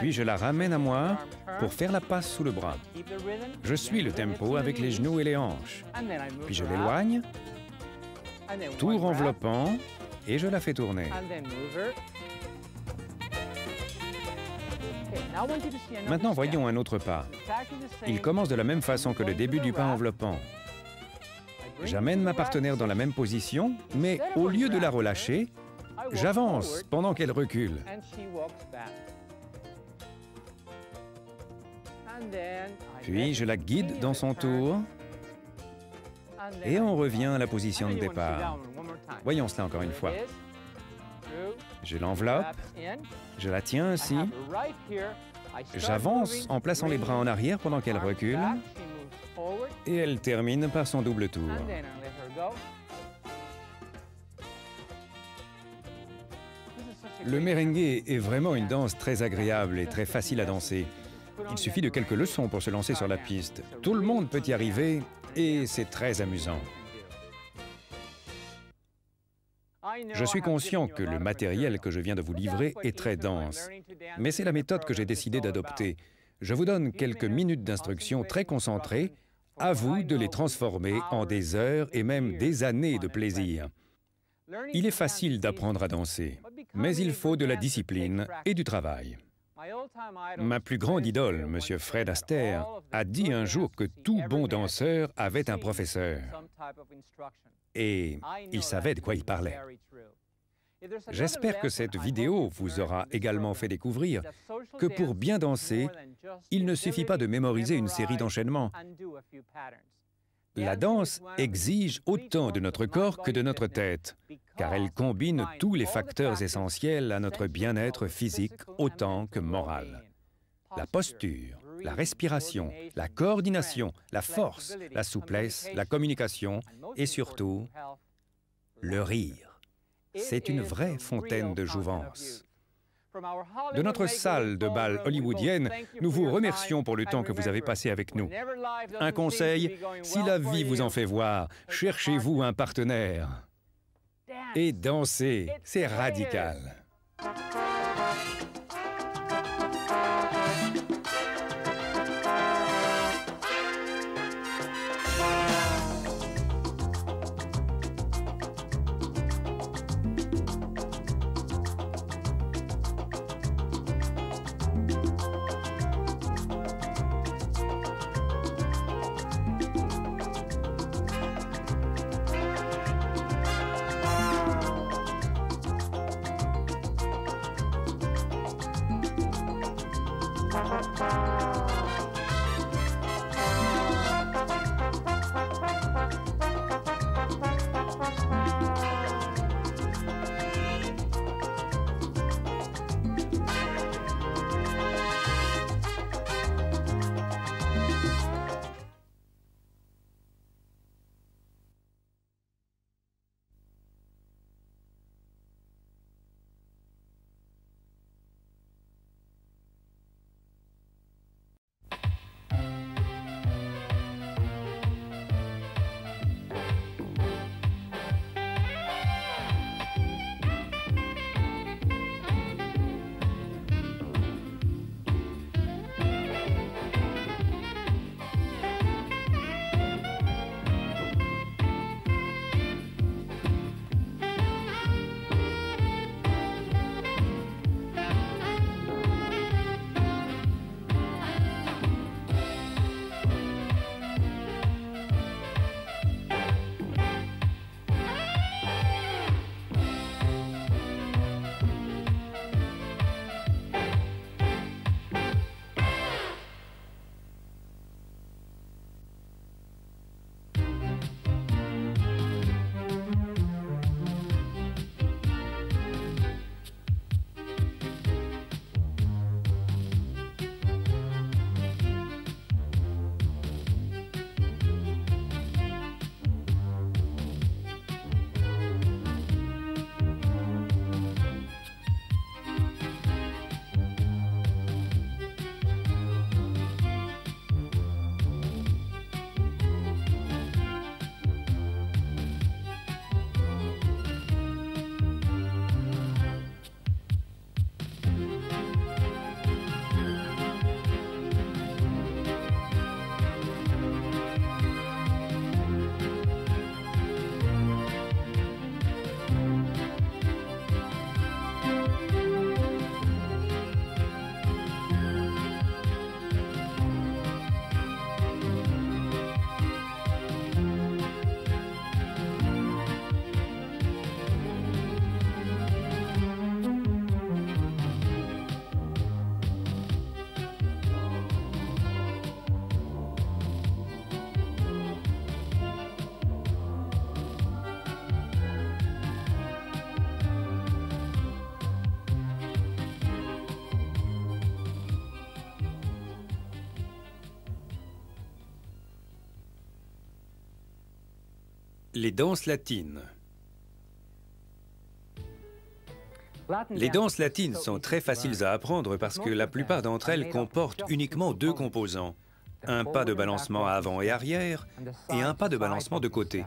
puis je la ramène à moi pour faire la passe sous le bras. Je suis le tempo avec les genoux et les hanches. Puis je l'éloigne, tour enveloppant, et je la fais tourner. Maintenant, voyons un autre pas. Il commence de la même façon que le début du pas enveloppant. J'amène ma partenaire dans la même position, mais au lieu de la relâcher, j'avance pendant qu'elle recule. Puis je la guide dans son tour et on revient à la position de départ. Voyons cela encore une fois. Je l'enveloppe, je la tiens ainsi, j'avance en plaçant les bras en arrière pendant qu'elle recule et elle termine par son double tour. Le merengue est vraiment une danse très agréable et très facile à danser. Il suffit de quelques leçons pour se lancer sur la piste. Tout le monde peut y arriver et c'est très amusant. Je suis conscient que le matériel que je viens de vous livrer est très dense, mais c'est la méthode que j'ai décidé d'adopter. Je vous donne quelques minutes d'instruction très concentrées, à vous de les transformer en des heures et même des années de plaisir. Il est facile d'apprendre à danser, mais il faut de la discipline et du travail. Ma plus grande idole, M. Fred Astaire, a dit un jour que tout bon danseur avait un professeur. Et il savait de quoi il parlait. J'espère que cette vidéo vous aura également fait découvrir que pour bien danser, il ne suffit pas de mémoriser une série d'enchaînements. La danse exige autant de notre corps que de notre tête, car elle combine tous les facteurs essentiels à notre bien-être physique autant que moral. La posture, la respiration, la coordination, la force, la souplesse, la communication et surtout, le rire. C'est une vraie fontaine de jouvence. De notre salle de bal hollywoodienne, nous vous remercions pour le temps que vous avez passé avec nous. Un conseil, si la vie vous en fait voir, cherchez-vous un partenaire. Et dansez, c'est radical. Les danses latines. Les danses latines sont très faciles à apprendre parce que la plupart d'entre elles comportent uniquement deux composants. Un pas de balancement avant et arrière et un pas de balancement de côté.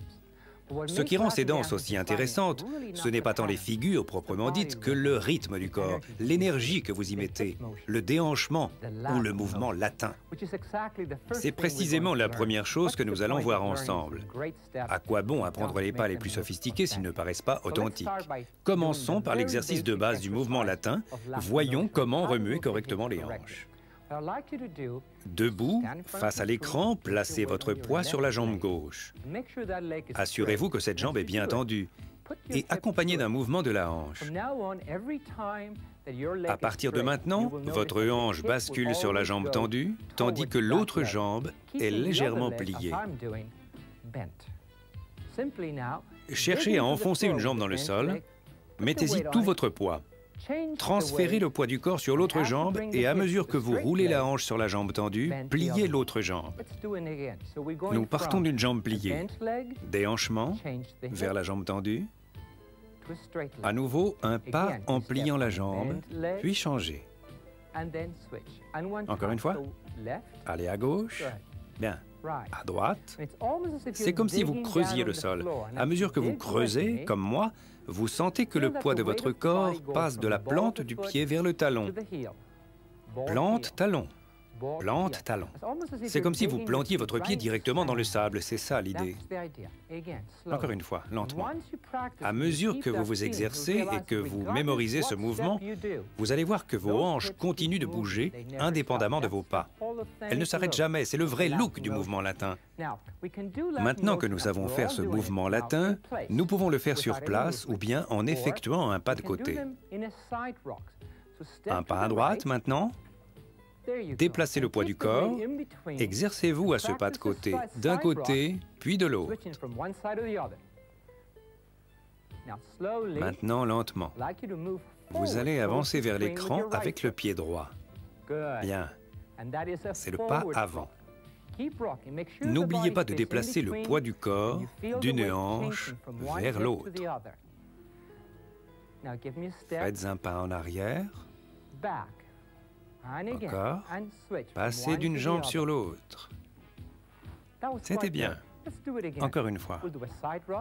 Ce qui rend ces danses aussi intéressantes, ce n'est pas tant les figures proprement dites que le rythme du corps, l'énergie que vous y mettez, le déhanchement ou le mouvement latin. C'est précisément la première chose que nous allons voir ensemble. À quoi bon apprendre les pas les plus sophistiqués s'ils ne paraissent pas authentiques? Commençons par l'exercice de base du mouvement latin. Voyons comment remuer correctement les hanches. Debout, face à l'écran, placez votre poids sur la jambe gauche. Assurez-vous que cette jambe est bien tendue et accompagnée d'un mouvement de la hanche. À partir de maintenant, votre hanche bascule sur la jambe tendue, tandis que l'autre jambe est légèrement pliée. Cherchez à enfoncer une jambe dans le sol, mettez-y tout votre poids. Transférez le poids du corps sur l'autre jambe et à mesure que vous roulez la hanche sur la jambe tendue, pliez l'autre jambe. Nous partons d'une jambe pliée, déhanchement, vers la jambe tendue, à nouveau un pas en pliant la jambe, puis changez. Encore une fois, allez à gauche, bien, à droite. C'est comme si vous creusiez le sol. À mesure que vous creusez, comme moi, vous sentez que le poids de votre corps passe de la plante du pied vers le talon. Plante, talon. Plante, talon. C'est comme si vous plantiez votre pied directement dans le sable, c'est ça l'idée. Encore une fois, lentement. À mesure que vous vous exercez et que vous mémorisez ce mouvement, vous allez voir que vos hanches continuent de bouger indépendamment de vos pas. Elles ne s'arrêtent jamais, c'est le vrai look du mouvement latin. Maintenant que nous savons faire ce mouvement latin, nous pouvons le faire sur place ou bien en effectuant un pas de côté. Un pas à droite maintenant. Déplacez le poids du corps, exercez-vous à ce pas de côté, d'un côté, puis de l'autre. Maintenant, lentement. Vous allez avancer vers l'écran avec le pied droit. Bien, c'est le pas avant. N'oubliez pas de déplacer le poids du corps d'une hanche vers l'autre. Faites un pas en arrière. Encore. Passez d'une jambe sur l'autre. C'était bien. Encore une fois.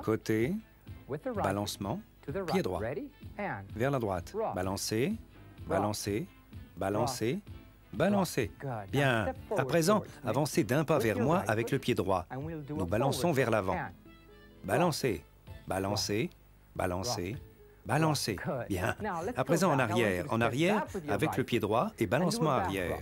Côté, balancement, pied droit. Vers la droite. Balancez, balancez, balancez, balancez. Bien. À présent, avancez d'un pas vers moi avec le pied droit. Nous balançons vers l'avant. Balancez, balancez, balancez. Balancez. Bien. À présent, en arrière. En arrière, avec le pied droit et balancement arrière.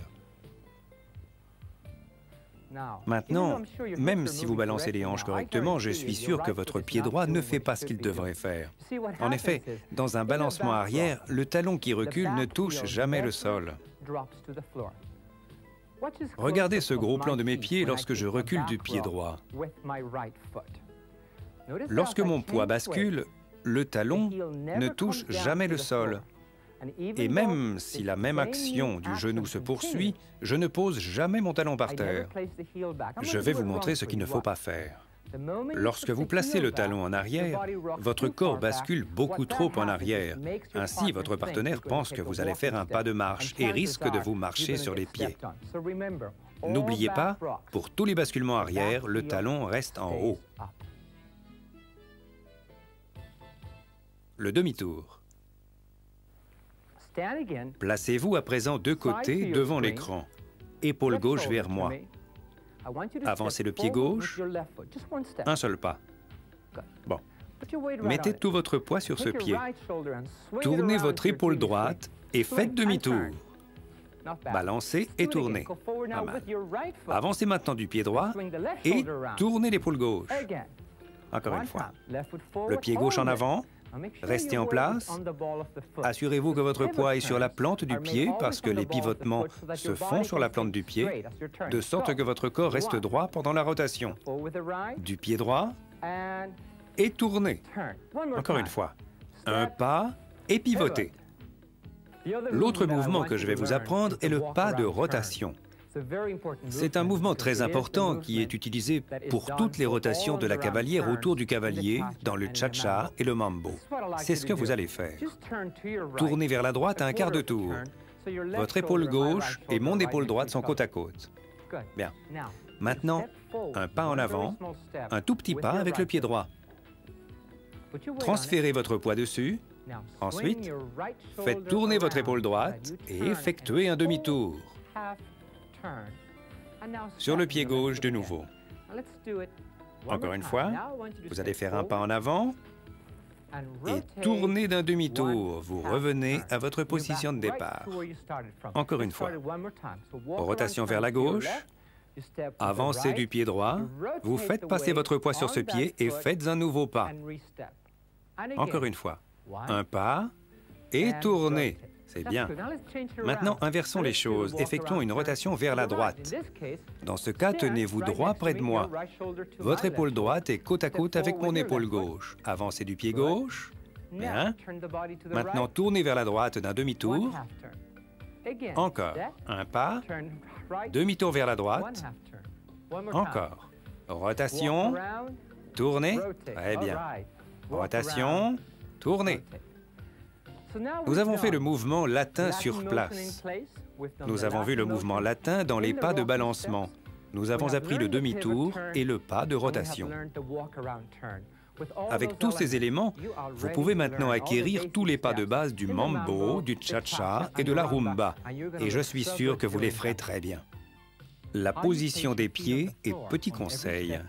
Maintenant, même si vous balancez les hanches correctement, je suis sûr que votre pied droit ne fait pas ce qu'il devrait faire. En effet, dans un balancement arrière, le talon qui recule ne touche jamais le sol. Regardez ce gros plan de mes pieds lorsque je recule du pied droit. Lorsque mon poids bascule, le talon ne touche jamais le sol. Et même si la même action du genou se poursuit, je ne pose jamais mon talon par terre. Je vais vous montrer ce qu'il ne faut pas faire. Lorsque vous placez le talon en arrière, votre corps bascule beaucoup trop en arrière. Ainsi, votre partenaire pense que vous allez faire un pas de marche et risque de vous marcher sur les pieds. N'oubliez pas, pour tous les basculements arrière, le talon reste en haut. Le demi-tour. Placez-vous à présent de côté devant l'écran. Épaule gauche vers moi. Avancez le pied gauche. Un seul pas. Bon. Mettez tout votre poids sur ce pied. Tournez votre épaule droite et faites demi-tour. Balancez et tournez. Pas mal. Avancez maintenant du pied droit et tournez l'épaule gauche. Encore une fois. Le pied gauche en avant. Restez en place. Assurez-vous que votre poids est sur la plante du pied parce que les pivotements se font sur la plante du pied, de sorte que votre corps reste droit pendant la rotation. Du pied droit et tournez. Encore une fois. Un pas et pivotez. L'autre mouvement que je vais vous apprendre est le pas de rotation. C'est un mouvement très important qui est utilisé pour toutes les rotations de la cavalière autour du cavalier dans le cha-cha et le mambo. C'est ce que vous allez faire. Tournez vers la droite un quart de tour. Votre épaule gauche et mon épaule droite sont côte à côte. Bien. Maintenant, un pas en avant, un tout petit pas avec le pied droit. Transférez votre poids dessus. Ensuite, faites tourner votre épaule droite et effectuez un demi-tour. Sur le pied gauche de nouveau. Encore une fois, vous allez faire un pas en avant et tourner d'un demi-tour. Vous revenez à votre position de départ. Encore une fois. Rotation vers la gauche. Avancez du pied droit. Vous faites passer votre poids sur ce pied et faites un nouveau pas. Encore une fois. Un pas et tournez. C'est bien. Maintenant, inversons les choses. Effectuons une rotation vers la droite. Dans ce cas, tenez-vous droit près de moi. Votre épaule droite est côte à côte avec mon épaule gauche. Avancez du pied gauche. Bien. Maintenant, tournez vers la droite d'un demi-tour. Encore. Un pas. Demi-tour vers la droite. Encore. Rotation. Tournez. Très bien. Rotation. Tournez. Nous avons fait le mouvement latin sur place. Nous avons vu le mouvement latin dans les pas de balancement. Nous avons appris le demi-tour et le pas de rotation. Avec tous ces éléments, vous pouvez maintenant acquérir tous les pas de base du mambo, du cha-cha et de la rumba. Et je suis sûr que vous les ferez très bien. La position des pieds est petit conseil.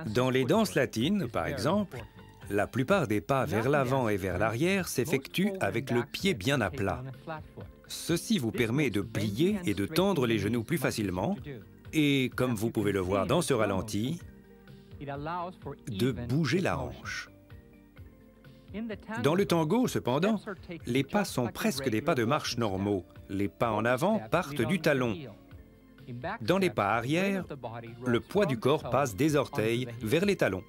Dans les danses latines, par exemple, la plupart des pas vers l'avant et vers l'arrière s'effectuent avec le pied bien à plat. Ceci vous permet de plier et de tendre les genoux plus facilement et, comme vous pouvez le voir dans ce ralenti, de bouger la hanche. Dans le tango, cependant, les pas sont presque des pas de marche normaux. Les pas en avant partent du talon. Dans les pas arrière, le poids du corps passe des orteils vers les talons.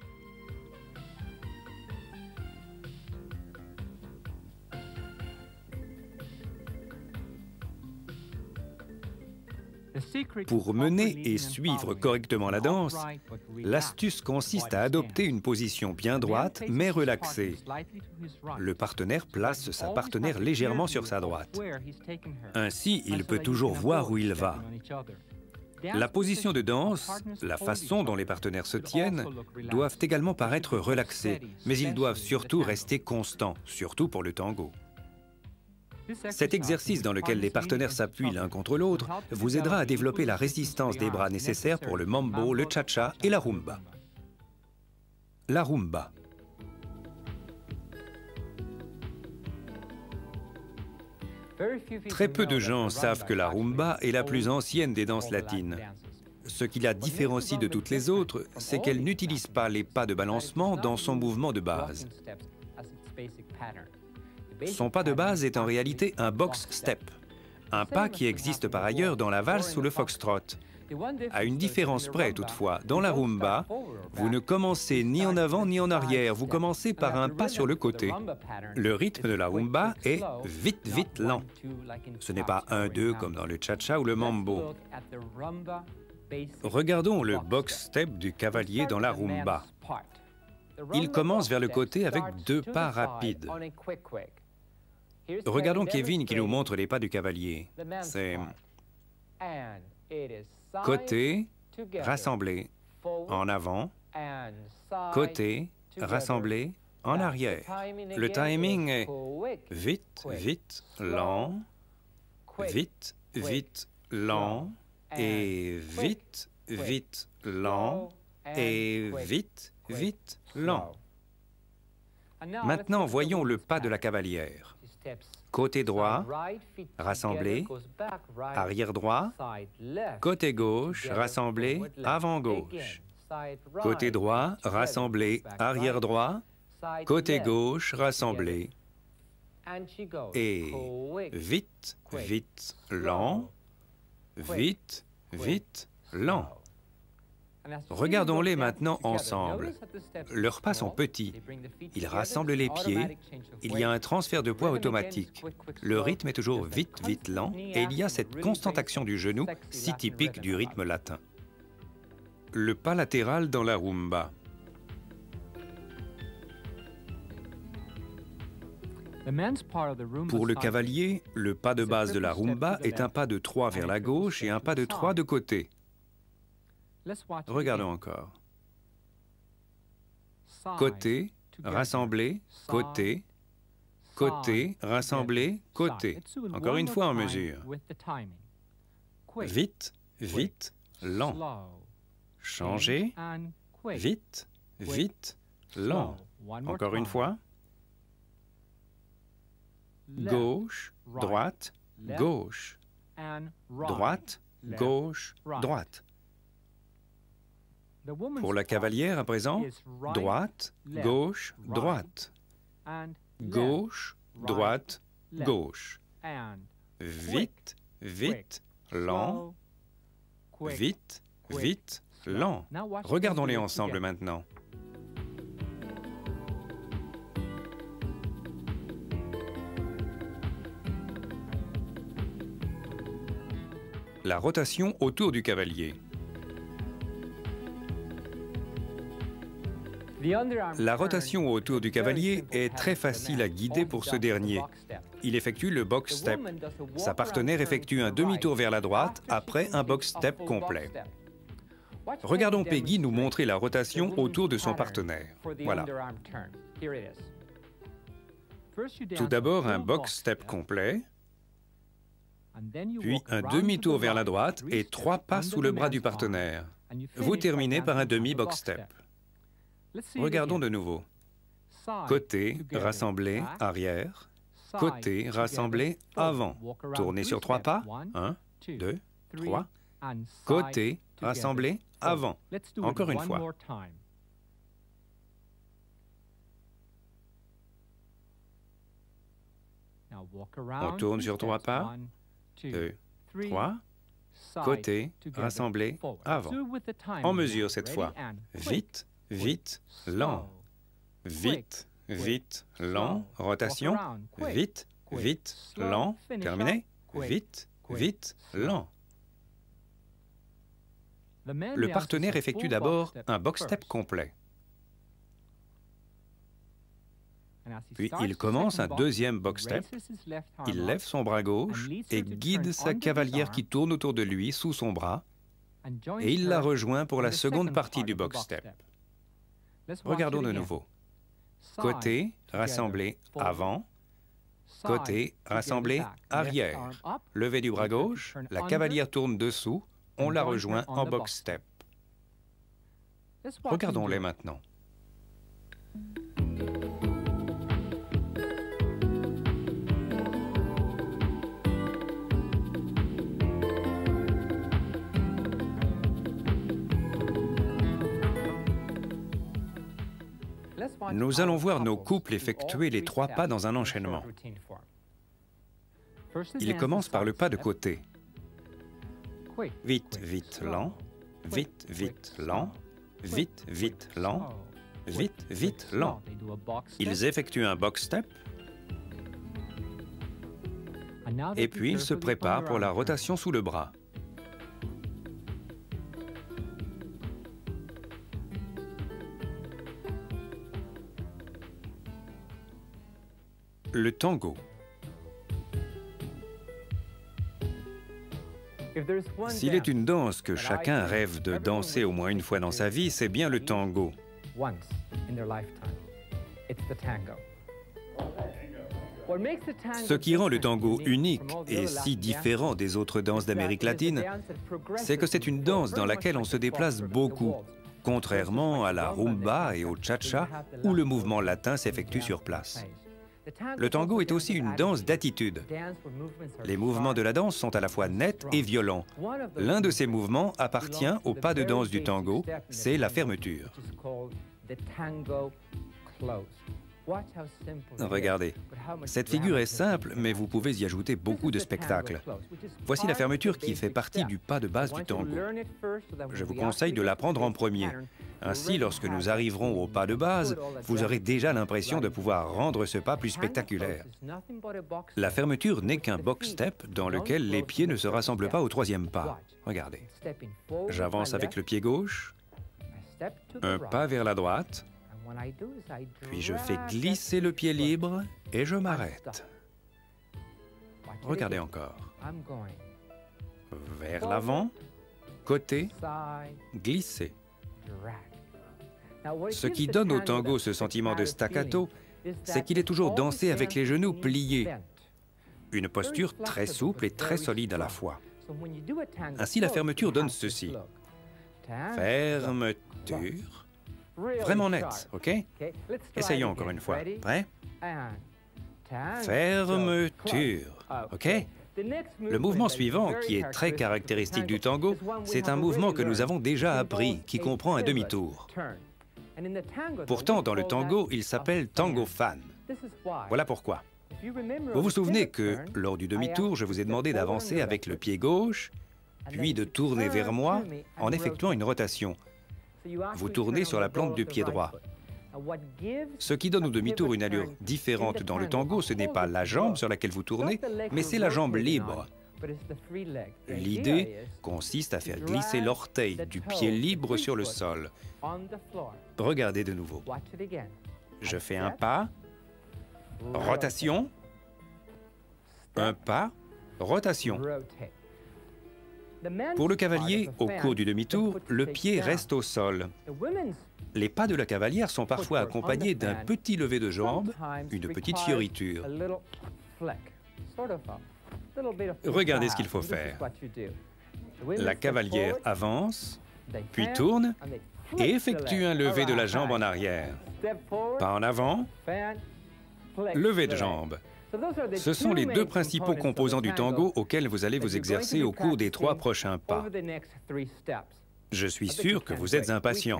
Pour mener et suivre correctement la danse, l'astuce consiste à adopter une position bien droite mais relaxée. Le partenaire place sa partenaire légèrement sur sa droite. Ainsi, il peut toujours voir où il va. La position de danse, la façon dont les partenaires se tiennent, doivent également paraître relaxés, mais ils doivent surtout rester constants, surtout pour le tango. Cet exercice dans lequel les partenaires s'appuient l'un contre l'autre vous aidera à développer la résistance des bras nécessaire pour le mambo, le cha-cha et la rumba. La rumba. Très peu de gens savent que la rumba est la plus ancienne des danses latines. Ce qui la différencie de toutes les autres, c'est qu'elle n'utilise pas les pas de balancement dans son mouvement de base. Son pas de base est en réalité un box step, un pas qui existe par ailleurs dans la valse ou le foxtrot. À une différence près toutefois, dans la rumba, vous ne commencez ni en avant ni en arrière, vous commencez par un pas sur le côté. Le rythme de la rumba est vite, vite lent. Ce n'est pas 1-2 comme dans le cha-cha ou le mambo. Regardons le box step du cavalier dans la rumba. Il commence vers le côté avec 2 pas rapides. Regardons Kevin qui nous montre les pas du cavalier. C'est côté, rassemblé, en avant, côté, rassemblé, en arrière. Le timing est vite, vite, lent, vite, vite, lent, et vite, vite, lent, et vite, vite, lent. Maintenant, voyons le pas de la cavalière. Côté droit, rassemblé, arrière droit, côté gauche, rassemblé, avant gauche. Côté droit, rassemblé, arrière droit, côté gauche, rassemblé. Et vite, vite, lent, vite, vite, lent. Regardons-les maintenant ensemble. Leurs pas sont petits. Ils rassemblent les pieds. Il y a un transfert de poids automatique. Le rythme est toujours vite, vite, lent. Et il y a cette constante action du genou, si typique du rythme latin. Le pas latéral dans la rumba. Pour le cavalier, le pas de base de la rumba est un pas de 3 vers la gauche et un pas de 3 de côté. Regardons encore. Côté, rassemblé, côté, côté, rassemblé, côté. Encore une fois en mesure. Vite, vite, lent. Changer, vite, vite, lent. Encore une fois. Gauche, droite, gauche. Droite, gauche, droite. Pour la cavalière, à présent, droite, gauche, droite. Gauche, droite, gauche. Vite, vite, lent. Vite, vite, lent. Regardons-les ensemble maintenant. La rotation autour du cavalier. La rotation autour du cavalier est très facile à guider pour ce dernier. Il effectue le box step. Sa partenaire effectue un demi-tour vers la droite après un box step complet. Regardons Peggy nous montrer la rotation autour de son partenaire. Voilà. Tout d'abord un box step complet, puis un demi-tour vers la droite et 3 pas sous le bras du partenaire. Vous terminez par un demi-box step. Regardons de nouveau. Côté, rassemblé, arrière. Côté, rassemblé, avant. Tournez sur 3 pas. 1, 2, 3. Côté, rassemblé, avant. Encore une fois. On tourne sur 3 pas. 2, 3. Côté, rassemblé, avant. En mesure cette fois. Vite, vite, lent. Vite, vite, lent. Rotation. Vite, vite, lent. Terminé. Vite, vite, lent. Le partenaire effectue d'abord un box step complet. Puis il commence un deuxième box step. Il lève son bras gauche et guide sa cavalière qui tourne autour de lui sous son bras. Et il la rejoint pour la seconde partie du box step. Regardons de nouveau. Côté, rassemblé, avant. Côté, rassemblé, arrière. Levé du bras gauche, la cavalière tourne dessous. On la rejoint en box step. Regardons-les maintenant. Nous allons voir nos couples effectuer les 3 pas dans un enchaînement. Ils commencent par le pas de côté. Vite, vite, lent. Vite, vite, lent. Vite, vite, lent. Vite, vite, lent. Ils effectuent un box step. Et puis ils se préparent pour la rotation sous le bras. Le tango. S'il est une danse que chacun rêve de danser au moins une fois dans sa vie, c'est bien le tango. Ce qui rend le tango unique et si différent des autres danses d'Amérique latine, c'est que c'est une danse dans laquelle on se déplace beaucoup, contrairement à la rumba et au cha-cha, où le mouvement latin s'effectue sur place. Le tango est aussi une danse d'attitude. Les mouvements de la danse sont à la fois nets et violents. L'un de ces mouvements appartient au pas de danse du tango, c'est la fermeture. Regardez, cette figure est simple, mais vous pouvez y ajouter beaucoup de spectacles. Voici la fermeture qui fait partie du pas de base du tango. Je vous conseille de l'apprendre en premier. Ainsi, lorsque nous arriverons au pas de base, vous aurez déjà l'impression de pouvoir rendre ce pas plus spectaculaire. La fermeture n'est qu'un box step dans lequel les pieds ne se rassemblent pas au troisième pas. Regardez. J'avance avec le pied gauche, un pas vers la droite, puis je fais glisser le pied libre et je m'arrête. Regardez encore. Vers l'avant, côté, glisser. Ce qui donne au tango ce sentiment de staccato, c'est qu'il est toujours dansé avec les genoux pliés. Une posture très souple et très solide à la fois. Ainsi, la fermeture donne ceci. Fermeture. Vraiment net, OK? Essayons encore une fois. Prêt? Fermeture, OK? Le mouvement suivant, qui est très caractéristique du tango, c'est un mouvement que nous avons déjà appris, qui comprend un demi-tour. Pourtant, dans le tango, il s'appelle tango fan. Voilà pourquoi. Vous vous souvenez que, lors du demi-tour, je vous ai demandé d'avancer avec le pied gauche, puis de tourner vers moi en effectuant une rotation. Vous tournez sur la plante du pied droit. Ce qui donne au demi-tour une allure différente dans le tango, ce n'est pas la jambe sur laquelle vous tournez, mais c'est la jambe libre. L'idée consiste à faire glisser l'orteil du pied libre sur le sol. Regardez de nouveau. Je fais un pas, rotation, un pas, rotation. Pour le cavalier, au cours du demi-tour, le pied reste au sol. Les pas de la cavalière sont parfois accompagnés d'un petit lever de jambe, une petite fioriture. Regardez ce qu'il faut faire. La cavalière avance, puis tourne et effectue un lever de la jambe en arrière. Pas en avant, lever de jambe. Ce sont les deux principaux composants du tango auxquels vous allez vous exercer au cours des 3 prochains pas. Je suis sûr que vous êtes impatient.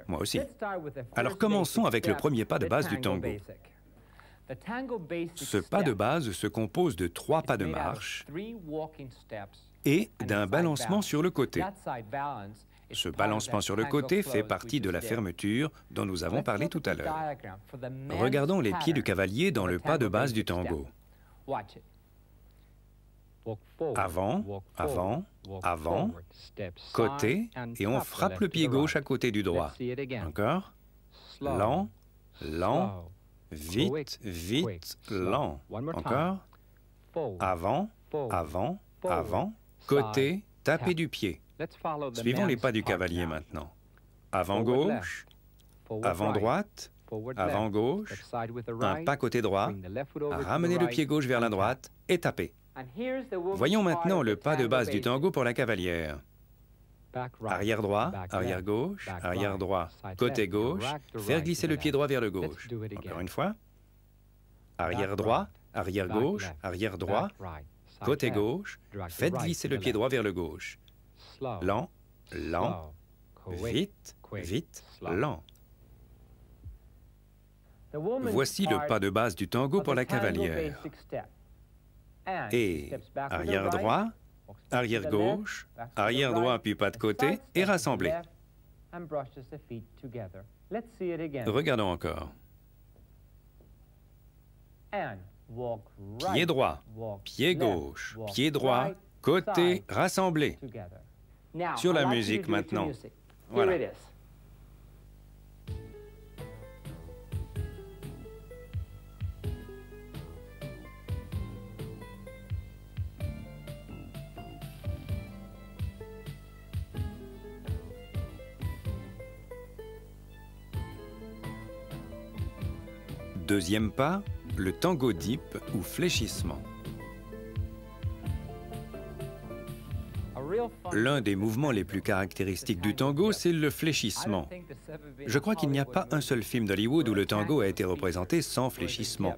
Moi aussi. Alors commençons avec le premier pas de base du tango. Ce pas de base se compose de 3 pas de marche et d'un balancement sur le côté. Ce balancement sur le côté fait partie de la fermeture dont nous avons parlé tout à l'heure. Regardons les pieds du cavalier dans le pas de base du tango. Avant, avant, avant, côté, et on frappe le pied gauche à côté du droit. Encore. Lent, lent, vite, vite, lent. Encore. Avant, avant, avant, côté, tapez du pied. Suivons les pas du cavalier maintenant. Avant gauche, avant droite, avant gauche, un pas côté droit, ramenez le pied gauche vers la droite et tapez. Voyons maintenant le pas de base du tango pour la cavalière. Arrière droit, arrière gauche, arrière droit, côté gauche, faire glisser le pied droit vers le gauche. Encore une fois. Arrière droit, arrière gauche, arrière droit, côté gauche, faites glisser le pied droit vers le gauche. Lent, lent, vite, vite, lent. Voici le pas de base du tango pour la cavalière. Et arrière droit, arrière gauche, arrière droit puis pas de côté et rassemblé. Regardons encore. Pied droit, pied gauche, pied droit, côté, rassemblé. Sur la musique maintenant. Voilà. Deuxième pas, le tango dip ou fléchissement. L'un des mouvements les plus caractéristiques du tango, c'est le fléchissement. Je crois qu'il n'y a pas un seul film d'Hollywood où le tango a été représenté sans fléchissement.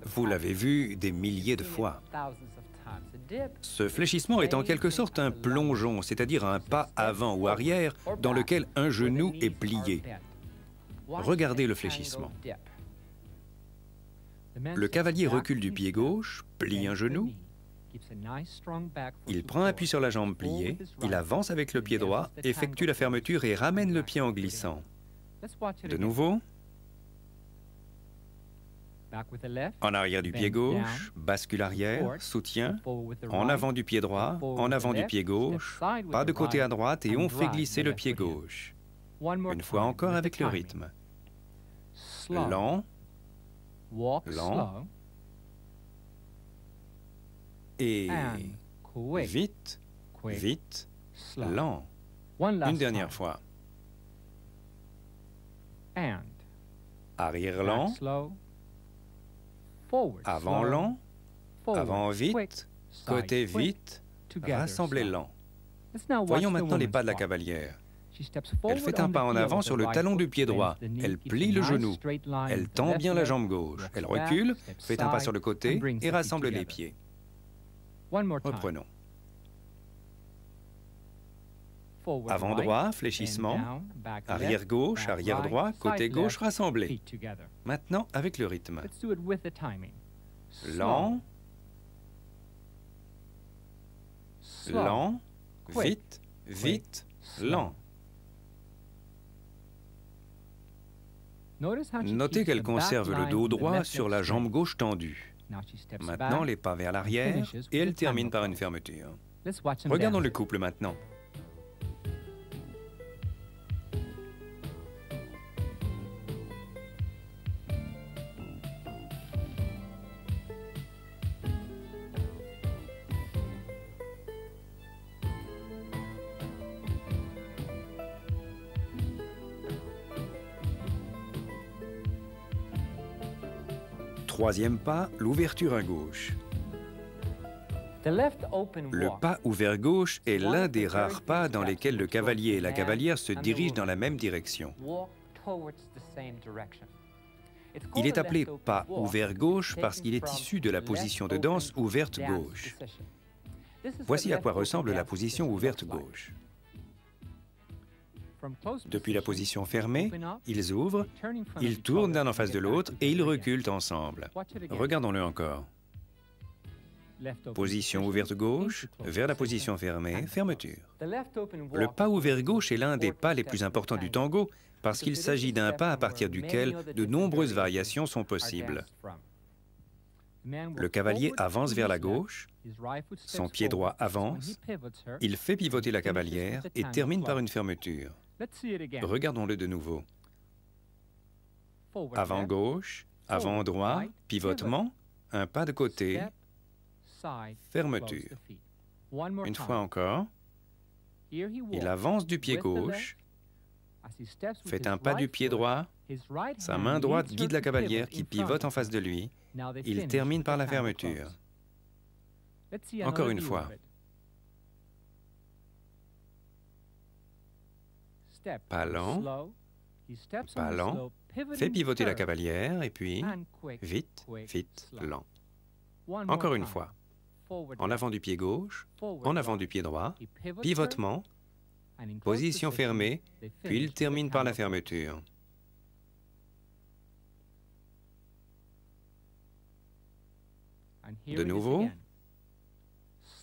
Vous l'avez vu des milliers de fois. Ce fléchissement est en quelque sorte un plongeon, c'est-à-dire un pas avant ou arrière dans lequel un genou est plié. Regardez le fléchissement. Le cavalier recule du pied gauche, plie un genou, il prend appui sur la jambe pliée, il avance avec le pied droit, effectue la fermeture et ramène le pied en glissant. De nouveau, en arrière du pied gauche, bascule arrière, soutient, en avant du pied droit, en avant du pied gauche, pas de côté à droite et on fait glisser le pied gauche. Une fois encore avec le rythme. Lent, lent, et vite, vite, lent. Une dernière fois. Arrière lent, avant lent, avant vite, côté vite, rassemblé lent. Voyons maintenant les pas de la cavalière. Elle fait un pas en avant sur le talon du pied droit. Elle plie le genou. Elle tend bien la jambe gauche. Elle recule, fait un pas sur le côté et rassemble les pieds. Reprenons. Avant droit, fléchissement. Arrière gauche, arrière droit, côté gauche, rassemblé. Maintenant, avec le rythme. Lent, lent, vite, vite, lent. Notez qu'elle conserve le dos droit sur la jambe gauche tendue. Maintenant, les pas vers l'arrière et elle termine par une fermeture. Regardons le couple maintenant. Troisième pas, l'ouverture à gauche. Le pas ouvert gauche est l'un des rares pas dans lesquels le cavalier et la cavalière se dirigent dans la même direction. Il est appelé pas ouvert gauche parce qu'il est issu de la position de danse ouverte gauche. Voici à quoi ressemble la position ouverte gauche. Depuis la position fermée, ils ouvrent, ils tournent l'un en face de l'autre et ils reculent ensemble. Regardons-le encore. Position ouverte gauche, vers la position fermée, fermeture. Le pas ouvert gauche est l'un des pas les plus importants du tango parce qu'il s'agit d'un pas à partir duquel de nombreuses variations sont possibles. Le cavalier avance vers la gauche, son pied droit avance, il fait pivoter la cavalière et termine par une fermeture. Regardons-le de nouveau. Avant gauche, avant droit, pivotement, un pas de côté, fermeture. Une fois encore, il avance du pied gauche, fait un pas du pied droit, sa main droite guide la cavalière qui pivote en face de lui, il termine par la fermeture. Encore une fois. Pas lent, fait pivoter la cavalière et puis vite, vite, lent. Encore une fois. En avant du pied gauche, en avant du pied droit, pivotement, position fermée, puis il termine par la fermeture. De nouveau,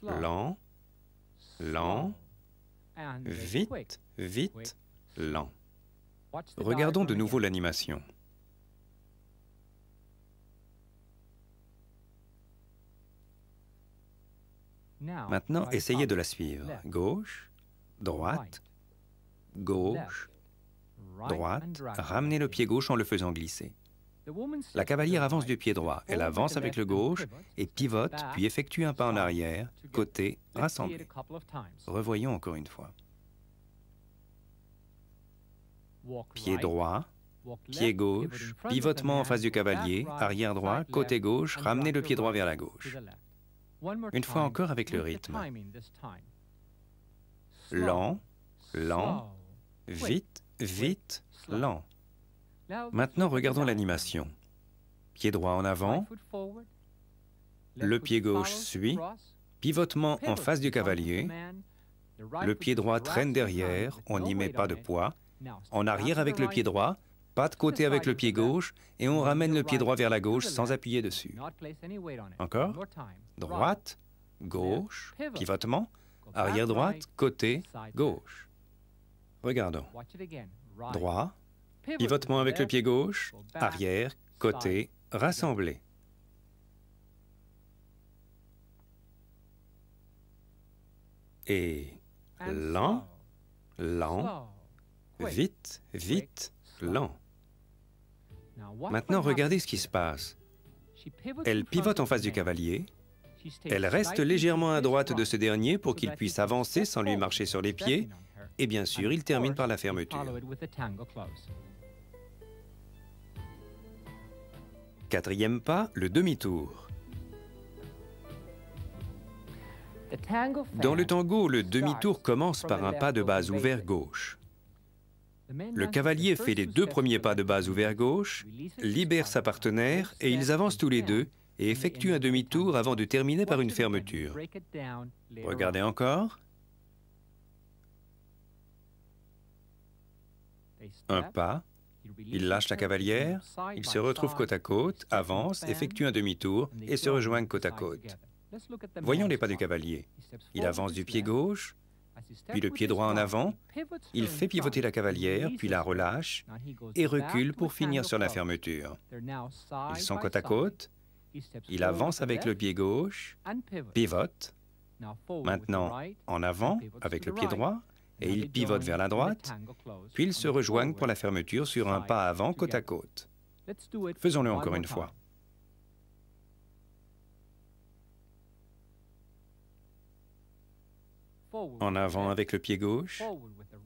lent, lent, vite, vite, lent. Regardons de nouveau l'animation. Maintenant, essayez de la suivre. Gauche, droite, gauche, droite. Ramenez le pied gauche en le faisant glisser. La cavalière avance du pied droit. Elle avance avec le gauche et pivote, puis effectue un pas en arrière, côté, rassemblé. Revoyons encore une fois. Pied droit, pied gauche, pivotement en face du cavalier, arrière droit, côté gauche, ramenez le pied droit vers la gauche. Une fois encore avec le rythme. Lent, lent, vite, vite, lent. Maintenant, regardons l'animation. Pied droit en avant, le pied gauche suit, pivotement en face du cavalier, le pied droit traîne derrière, on n'y met pas de poids, en arrière avec le pied droit, Pas de côté avec le pied gauche et on ramène le pied droit vers la gauche sans appuyer dessus. Encore. Droite, gauche, pivotement, arrière droite, côté, gauche. Regardons. Droit, pivotement avec le pied gauche, arrière, côté, rassemblé. Et lent, lent, vite, vite, lent. Maintenant, regardez ce qui se passe. Elle pivote en face du cavalier. Elle reste légèrement à droite de ce dernier pour qu'il puisse avancer sans lui marcher sur les pieds. Et bien sûr, il termine par la fermeture. Quatrième pas, le demi-tour. Dans le tango, le demi-tour commence par un pas de base ouvert gauche. Le cavalier fait les 2 premiers pas de base ouvert gauche, libère sa partenaire et ils avancent tous les deux et effectuent un demi-tour avant de terminer par une fermeture. Regardez encore. Un pas, il lâche la cavalière, ils se retrouvent côte à côte, avancent, effectuent un demi-tour et se rejoignent côte à côte. Voyons les pas du cavalier. Il avance du pied gauche, puis le pied droit en avant, il fait pivoter la cavalière, puis la relâche, et recule pour finir sur la fermeture. Ils sont côte à côte, il avance avec le pied gauche, pivote, maintenant en avant avec le pied droit, et il pivote vers la droite, puis ils se rejoignent pour la fermeture sur un pas avant côte à côte. Faisons-le encore une fois. En avant avec le pied gauche,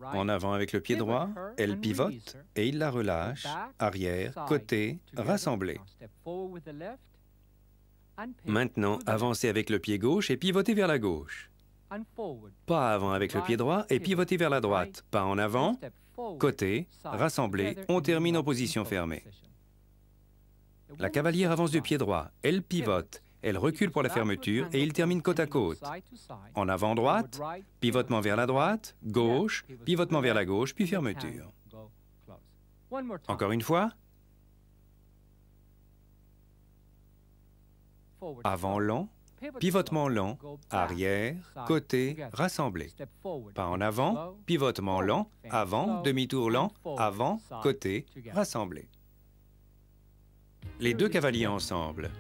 en avant avec le pied droit, elle pivote et il la relâche, arrière, côté, rassemblé. Maintenant, avancez avec le pied gauche et pivotez vers la gauche. Pas avant avec le pied droit et pivotez vers la droite. Pas en avant, côté, rassemblé, on termine en position fermée. La cavalière avance du pied droit, elle pivote. Elle recule pour la fermeture et il termine côte à côte. En avant droite, pivotement vers la droite, gauche, pivotement vers la gauche, puis fermeture. Encore une fois. Avant lent, pivotement lent, arrière, côté, rassemblé. Pas en avant, pivotement lent, avant, demi-tour lent, avant, côté, rassemblé. Les 2 cavaliers ensemble.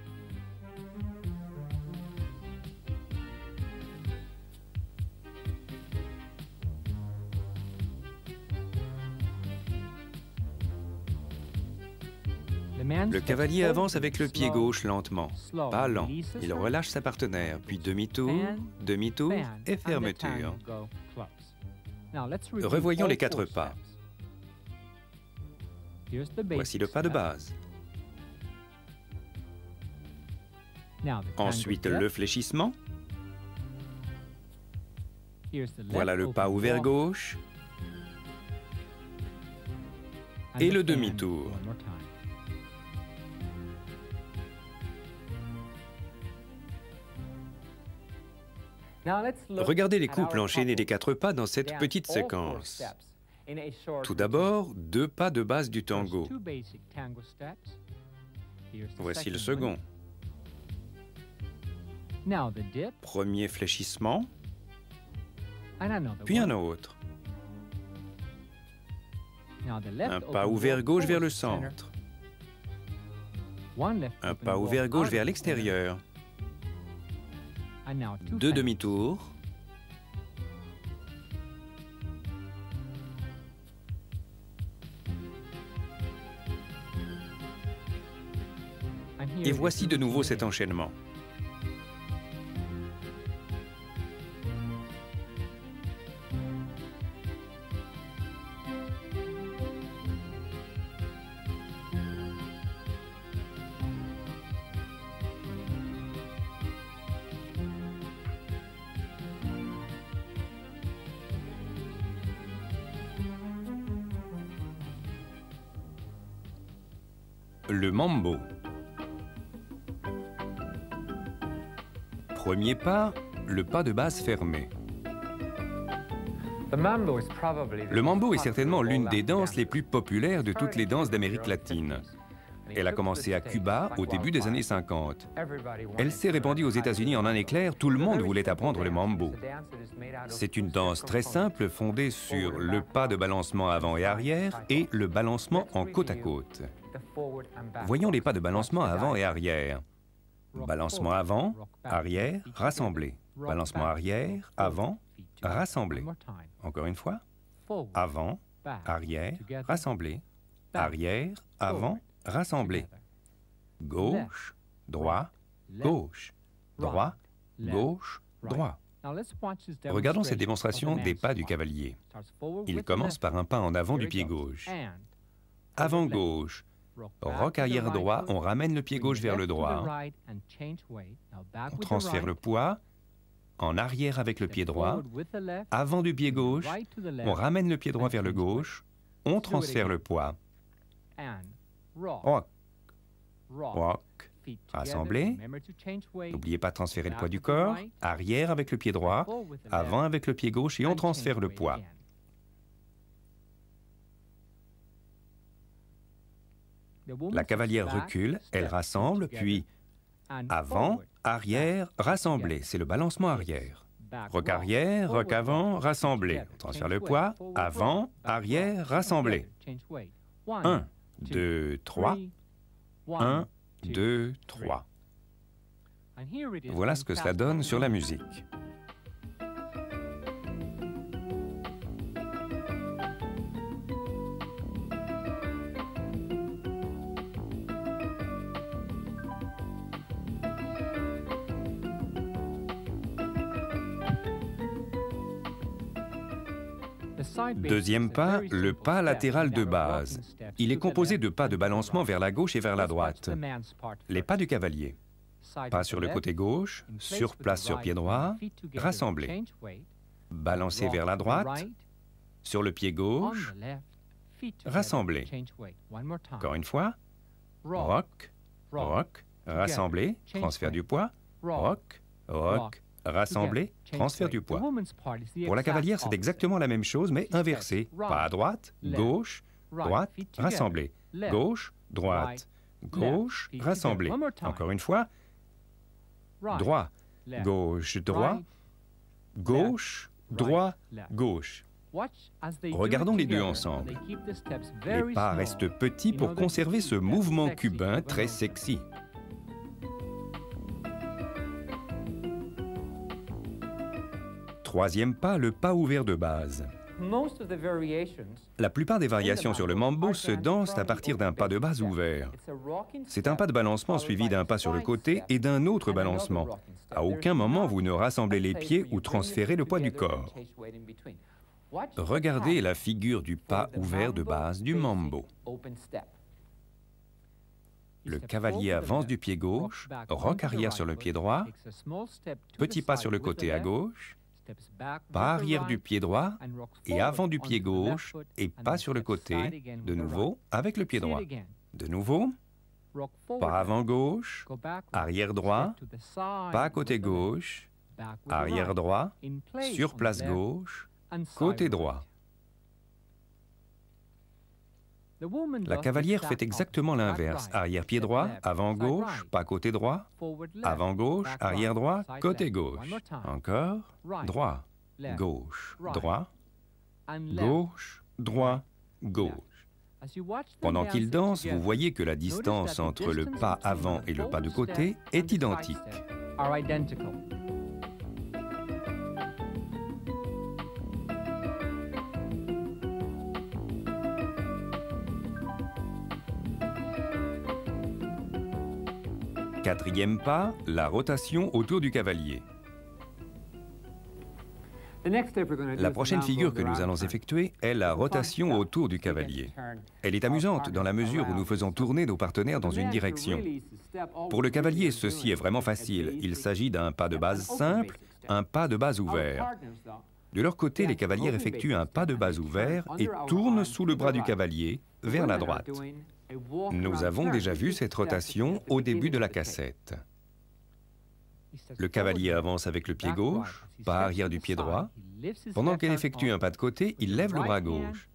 Le cavalier avance avec le pied gauche lentement, pas lent. Il relâche sa partenaire, puis demi-tour, demi-tour et fermeture. Revoyons les 4 pas. Voici le pas de base. Ensuite, le fléchissement. Voilà le pas ouvert gauche. Et le demi-tour. Regardez les couples enchaîner les 4 pas dans cette petite séquence. Tout d'abord, 2 pas de base du tango. Voici le second. Premier fléchissement, puis un autre. Un pas ouvert gauche vers le centre. Un pas ouvert gauche vers l'extérieur. 2 demi-tours. Et voici de nouveau cet enchaînement. Le mambo. Premier pas, le pas de base fermé. Le mambo est certainement l'une des danses les plus populaires de toutes les danses d'Amérique latine. Elle a commencé à Cuba au début des années 50. Elle s'est répandue aux États-Unis en un éclair, tout le monde voulait apprendre le mambo. C'est une danse très simple fondée sur le pas de balancement avant et arrière et le balancement en côte à côte. Voyons les pas de balancement avant et arrière. Balancement avant, arrière, rassemblé. Balancement arrière, avant, rassemblé. Encore une fois. Avant, arrière, rassemblé. Arrière, avant, rassemblé. Gauche, droit, gauche. Droit, gauche, droit. Regardons cette démonstration des pas du cavalier. Il commence par un pas en avant du pied gauche. Avant gauche. Rock arrière droit, on ramène le pied gauche vers le droit. On transfère le poids. En arrière avec le pied droit. Avant du pied gauche. On ramène le pied droit vers le gauche. On transfère le poids. Rock. Rock. Rassemblé. N'oubliez pas de transférer le poids du corps. Arrière avec le pied droit. Avant avec le pied gauche et on transfère le poids. La cavalière recule, elle rassemble, puis avant, arrière, rassemblé. C'est le balancement arrière. Rock arrière, rock avant, rassemblé. On transfère le poids. Avant, arrière, rassemblé. 1, 2, 3. 1, 2, 3. Voilà ce que cela donne sur la musique. Deuxième pas, le pas latéral de base. Il est composé de pas de balancement vers la gauche et vers la droite. Les pas du cavalier. Pas sur le côté gauche, sur place sur pied droit, rassemblé. Balancé vers la droite, sur le pied gauche, rassemblé. Encore une fois, rock, rock, rassemblé, transfert du poids, rock, rock, rassemblé, transfert du poids. Pour la cavalière, c'est exactement la même chose, mais inversé. Pas à droite, gauche, droite, rassemblé. Gauche, droite, gauche, rassemblé. Encore une fois, droit, gauche, droit, gauche, droit, gauche. Regardons les deux ensemble. Les pas restent petits pour conserver ce mouvement cubain très sexy. Troisième pas, le pas ouvert de base. La plupart des variations sur le mambo se dansent à partir d'un pas de base ouvert. C'est un pas de balancement suivi d'un pas sur le côté et d'un autre balancement. À aucun moment vous ne rassemblez les pieds ou transférez le poids du corps. Regardez la figure du pas ouvert de base du mambo. Le cavalier avance du pied gauche, rock arrière sur le pied droit, petit pas sur le côté à gauche, pas arrière du pied droit et avant du pied gauche et pas sur le côté, de nouveau avec le pied droit. De nouveau, pas avant gauche, arrière droit, pas côté gauche, arrière droit, sur place gauche, côté droit. La cavalière fait exactement l'inverse. Arrière pied droit, avant gauche, pas côté droit, avant gauche, arrière droit, côté gauche. Encore, droit, gauche, droit, gauche, droit, gauche. Pendant qu'il danse, vous voyez que la distance entre le pas avant et le pas de côté est identique. Quatrième pas, la rotation autour du cavalier. La prochaine figure que nous allons effectuer est la rotation autour du cavalier. Elle est amusante dans la mesure où nous faisons tourner nos partenaires dans une direction. Pour le cavalier, ceci est vraiment facile. Il s'agit d'un pas de base simple, un pas de base ouvert. De leur côté, les cavalières effectuent un pas de base ouvert et tournent sous le bras du cavalier vers la droite. Nous avons déjà vu cette rotation au début de la cassette. Le cavalier avance avec le pied gauche, pas arrière du pied droit. Pendant qu'elle effectue un pas de côté, il lève le bras gauche.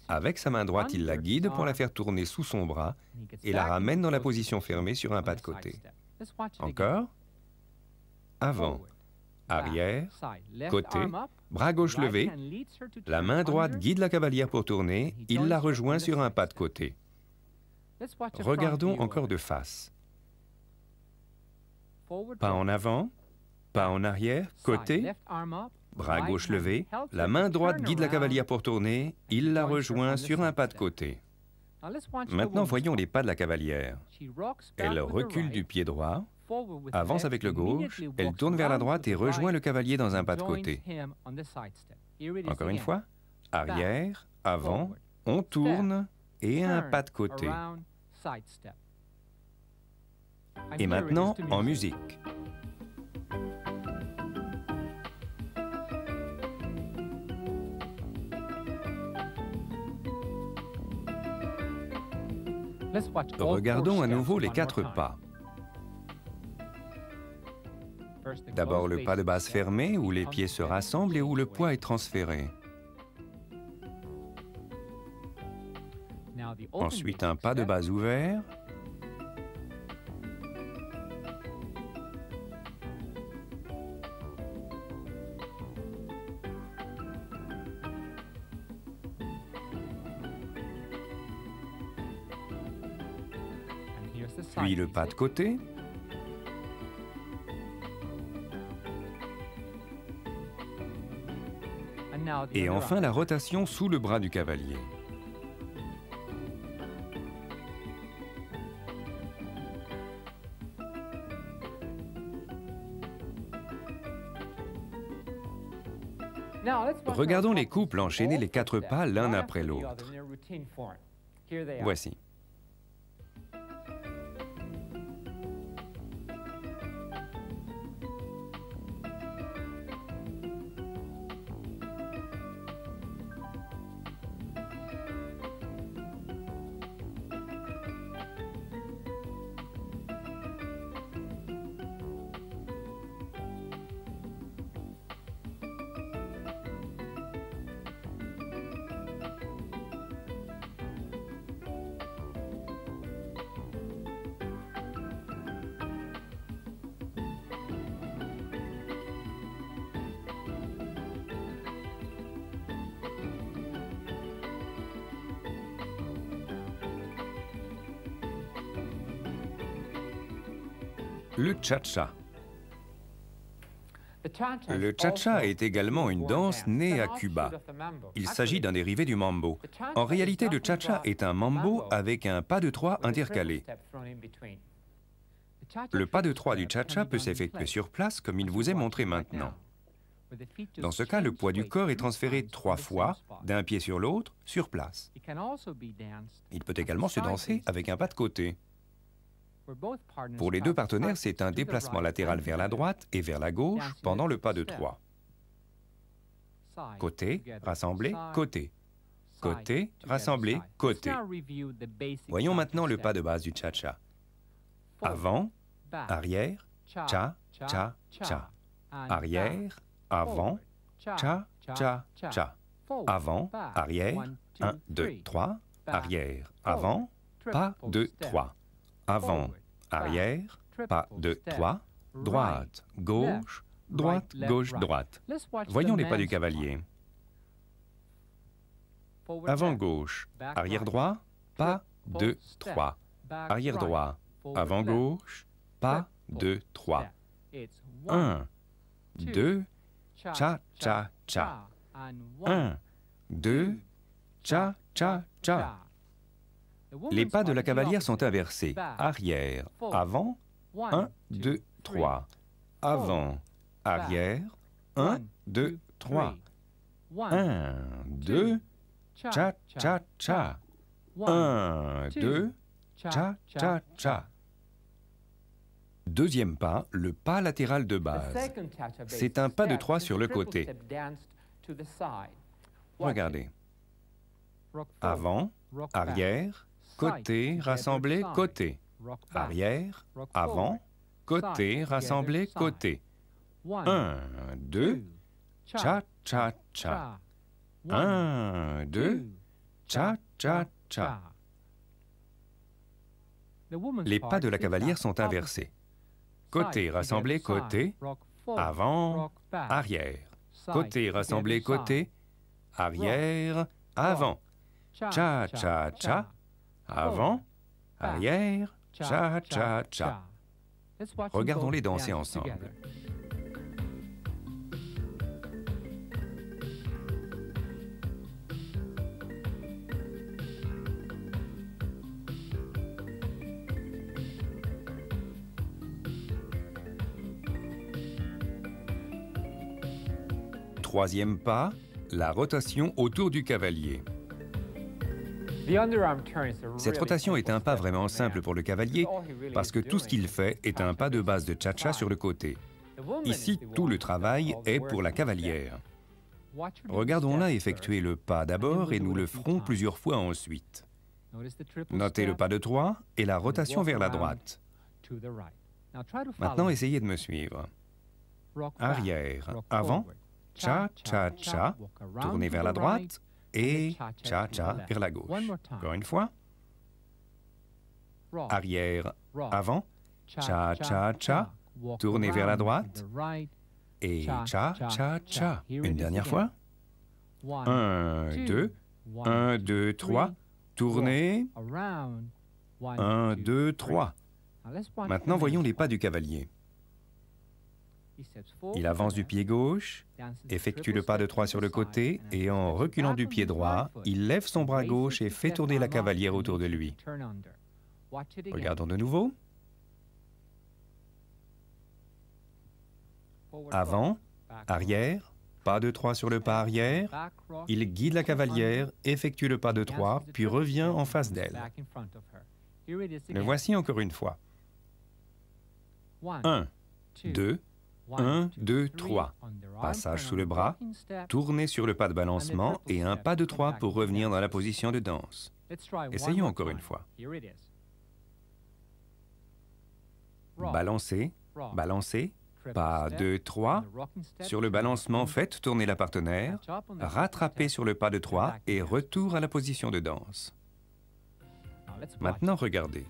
Avec sa main droite, il la guide pour la faire tourner sous son bras et la ramène dans la position fermée sur un pas de côté. Encore. Avant, arrière, côté, bras gauche levé. La main droite guide la cavalière pour tourner. Il la rejoint sur un pas de côté. Regardons encore de face. Pas en avant, pas en arrière, côté, bras gauche levé, la main droite guide la cavalière pour tourner, il la rejoint sur un pas de côté. Maintenant, voyons les pas de la cavalière. Elle recule du pied droit, avance avec le gauche, elle tourne vers la droite et rejoint le cavalier dans un pas de côté. Encore une fois, arrière, avant, on tourne et un pas de côté. Et maintenant, en musique. Regardons à nouveau les 4 pas. D'abord le pas de base fermé, où les pieds se rassemblent et où le poids est transféré. Ensuite, un pas de base ouvert. Puis le pas de côté. Et enfin la rotation sous le bras du cavalier. Regardons les couples enchaîner les 4 pas l'un après l'autre. Voici. Le cha-cha. Le cha-cha est également une danse née à Cuba. Il s'agit d'un dérivé du mambo. En réalité, le cha-cha est un mambo avec un pas de 3 intercalé. Le pas de 3 du cha-cha peut s'effectuer sur place comme il vous est montré maintenant. Dans ce cas, le poids du corps est transféré 3 fois, d'un pied sur l'autre, sur place. Il peut également se danser avec un pas de côté. Pour les 2 partenaires, c'est un déplacement latéral vers la droite et vers la gauche pendant le pas de 3. Côté, rassemblé, côté. Côté, rassemblé, côté. Voyons maintenant le pas de base du cha-cha. Avant, arrière, cha, cha, cha. Arrière, avant, cha, cha, cha. Avant, arrière, 1, 2, 3. Arrière, avant, pas, 2, 3. Avant, arrière, pas, 2, 3. Droite, gauche, droite, gauche, droite. Voyons les pas du cavalier. Avant gauche, arrière droit, pas, 2, 3. Arrière droit, avant gauche, pas, 2, 3. 1, 2, cha, cha, cha. 1, 2, cha, cha, cha. Les pas de la cavalière sont inversés. Arrière, avant, 1, 2, 3. Avant, arrière, 1, 2, 3. 1, 2, cha, cha, cha. 1, 2, cha, cha, cha. Deuxième pas, le pas latéral de base. C'est un pas de 3 sur le côté. Regardez. Avant, arrière, côté, rassemblé, côté. Arrière, avant, côté, rassemblés, côté. 1, 2, cha, cha, cha. 1, 2, cha, cha, cha. Les pas de la cavalière sont inversés. Côté, rassemblé, côté, avant, arrière. Côté, rassemblé, côté, arrière, avant. Cha, cha, cha, avant, arrière, cha, cha, cha. Regardons-les danser ensemble. Troisième pas, la rotation autour du cavalier. Cette rotation est un pas vraiment simple pour le cavalier parce que tout ce qu'il fait est un pas de base de cha-cha sur le côté. Ici, tout le travail est pour la cavalière. Regardons-la effectuer le pas d'abord et nous le ferons plusieurs fois ensuite. Notez le pas de 3 et la rotation vers la droite. Maintenant, essayez de me suivre. Arrière, avant, cha, cha, cha, tournez vers la droite et cha, cha vers la gauche. Encore une fois. Arrière, avant, cha, cha, cha, tournez vers la droite et cha, cha, cha. Une dernière fois. 1, 2, 1, 2, 3, tournez. 1, 2, 3. Maintenant, voyons les pas du cavalier. Il avance du pied gauche, effectue le pas de 3 sur le côté et en reculant du pied droit, il lève son bras gauche et fait tourner la cavalière autour de lui. Regardons de nouveau. Avant, arrière, pas de 3 sur le pas arrière, il guide la cavalière, effectue le pas de 3, puis revient en face d'elle. Le voici encore une fois. 1, 2, 1, 2, 3. Passage sous le bras, tournez sur le pas de balancement et un pas de 3 pour revenir dans la position de danse. Essayons encore une fois. Balancez, balancez, pas 2, 3. Sur le balancement, faites tourner la partenaire, rattrapez sur le pas de 3 et retour à la position de danse. Maintenant, regardez.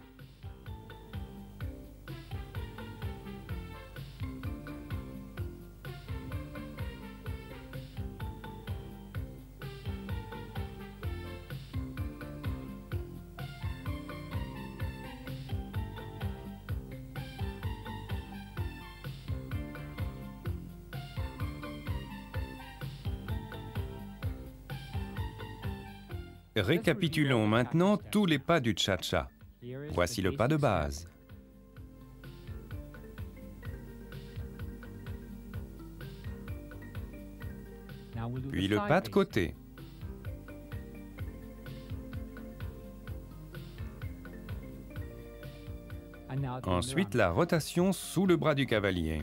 Récapitulons maintenant tous les pas du cha-cha. Voici le pas de base. Puis le pas de côté. Ensuite, la rotation sous le bras du cavalier.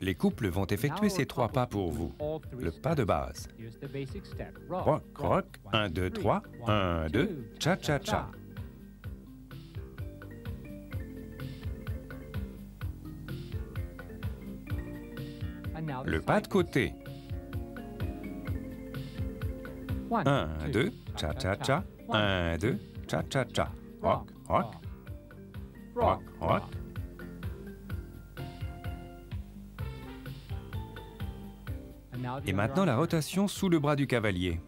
Les couples vont effectuer ces 3 pas pour vous. Le pas de base. Rock, rock, 1, 2, 3, 1, 2, cha, cha, cha. Le pas de côté. 1, 2, cha, cha, cha, 1, 2, cha, cha, cha. Rock, rock, rock, rock. Et maintenant la rotation sous le bras du cavalier.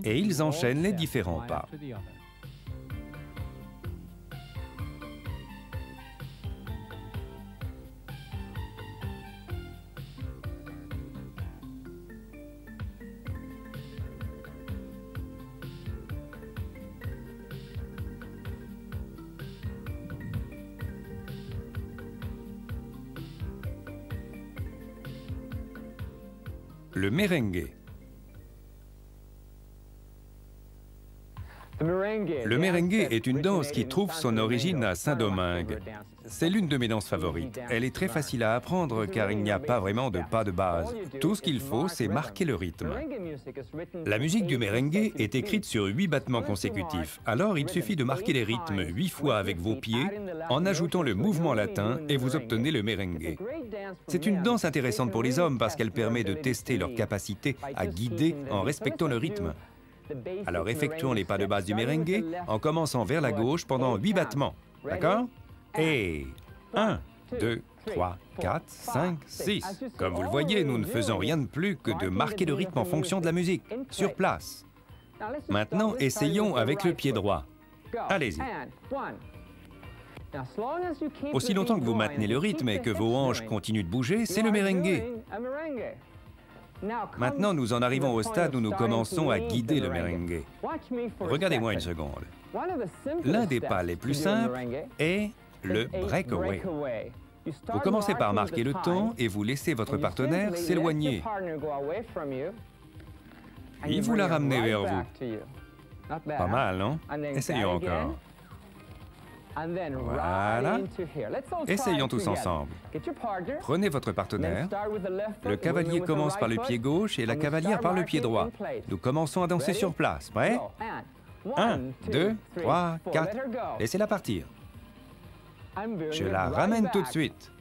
Et ils enchaînent les différents pas. Le merengue. Le merengue est une danse qui trouve son origine à Saint-Domingue. C'est l'une de mes danses favorites. Elle est très facile à apprendre car il n'y a pas vraiment de pas de base. Tout ce qu'il faut, c'est marquer le rythme. La musique du merengue est écrite sur 8 battements consécutifs. Alors, il suffit de marquer les rythmes 8 fois avec vos pieds en ajoutant le mouvement latin et vous obtenez le merengue. C'est une danse intéressante pour les hommes parce qu'elle permet de tester leur capacité à guider en respectant le rythme. Alors effectuons les pas de base du merengue en commençant vers la gauche pendant 8 battements. D'accord? Et 1, 2, 3, 4, 5, 6. Comme vous le voyez, nous ne faisons rien de plus que de marquer le rythme en fonction de la musique, sur place. Maintenant, essayons avec le pied droit. Allez-y. Aussi longtemps que vous maintenez le rythme et que vos hanches continuent de bouger, c'est le merengue. Maintenant, nous en arrivons au stade où nous commençons à guider le merengue. Regardez-moi une seconde. L'un des pas les plus simples est le breakaway. Vous commencez par marquer le temps et vous laissez votre partenaire s'éloigner. Puis vous la ramenez vers vous. Pas mal, non? Essayons encore. Voilà. Essayons tous ensemble. Prenez votre partenaire. Le cavalier commence par le pied gauche et la cavalière par le pied droit. Nous commençons à danser sur place. Prêt? 1, 2, 3, 4. Laissez-la partir. Je la ramène tout de suite.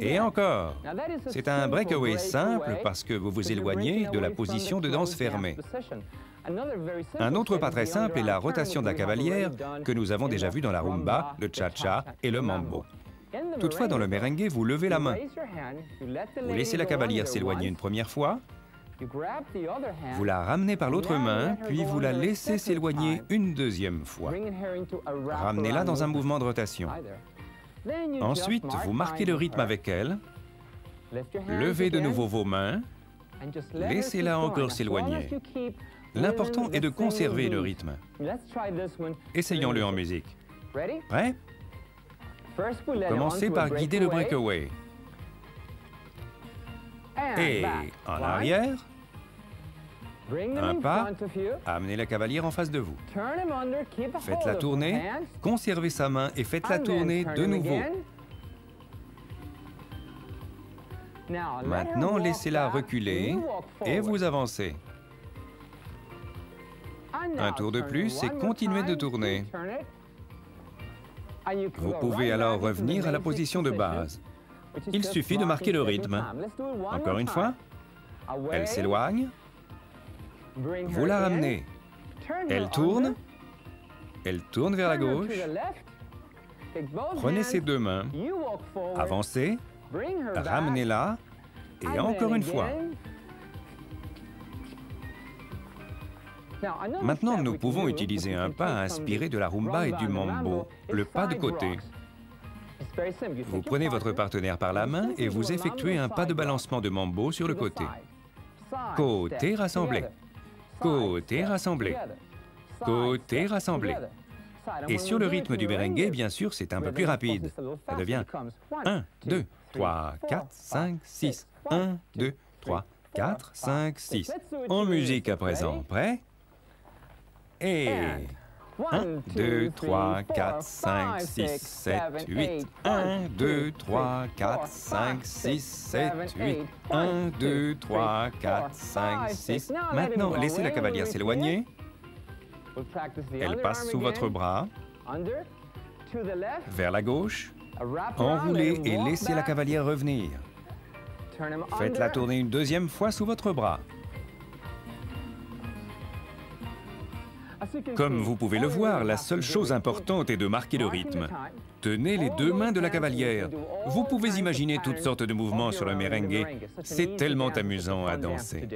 Et encore. C'est un breakaway simple parce que vous vous éloignez de la position de danse fermée. Un autre pas très simple est la rotation de la cavalière que nous avons déjà vu dans la rumba, le cha-cha et le mambo. Toutefois, dans le merengue, vous levez la main. Vous laissez la cavalière s'éloigner une première fois. Vous la ramenez par l'autre main, puis vous la laissez s'éloigner une deuxième fois. Ramenez-la dans un mouvement de rotation. Ensuite, vous marquez le rythme avec elle. Levez de nouveau vos mains. Laissez-la encore s'éloigner. L'important est de conserver le rythme. Essayons-le en musique. Prêt? Commencez par guider le breakaway. Et en arrière, un pas, amenez la cavalière en face de vous. Faites-la tourner, conservez sa main et faites-la tourner de nouveau. Maintenant, laissez-la reculer et vous avancez. Un tour de plus et continuez de tourner. Vous pouvez alors revenir à la position de base. Il suffit de marquer le rythme. Encore une fois, elle s'éloigne. Vous la ramenez. Elle tourne vers la gauche. Prenez ses deux mains, avancez, ramenez-la et encore une fois. Maintenant, nous pouvons utiliser un pas inspiré de la rumba et du mambo, le pas de côté. Vous prenez votre partenaire par la main et vous effectuez un pas de balancement de mambo sur le côté. Côté rassemblé. Côté rassemblé. Côté rassemblé. Et sur le rythme du merengue, bien sûr, c'est un peu plus rapide. Ça devient 1, 2, 3, 4, 5, 6. 1, 2, 3, 4, 5, 6. En musique à présent. Prêt? Et 1, 2, 3, 4, 5, 6, 7, 8. 1, 2, 3, 4, 5, 6, 7, 8. 1, 2, 3, 4, 5, 6. Maintenant, laissez la cavalière s'éloigner. Elle passe sous votre bras, vers la gauche. Enroulez et laissez la cavalière revenir. Faites-la tourner une deuxième fois sous votre bras. Comme vous pouvez le voir, la seule chose importante est de marquer le rythme. Tenez les deux mains de la cavalière. Vous pouvez imaginer toutes sortes de mouvements sur le merengue. C'est tellement amusant à danser.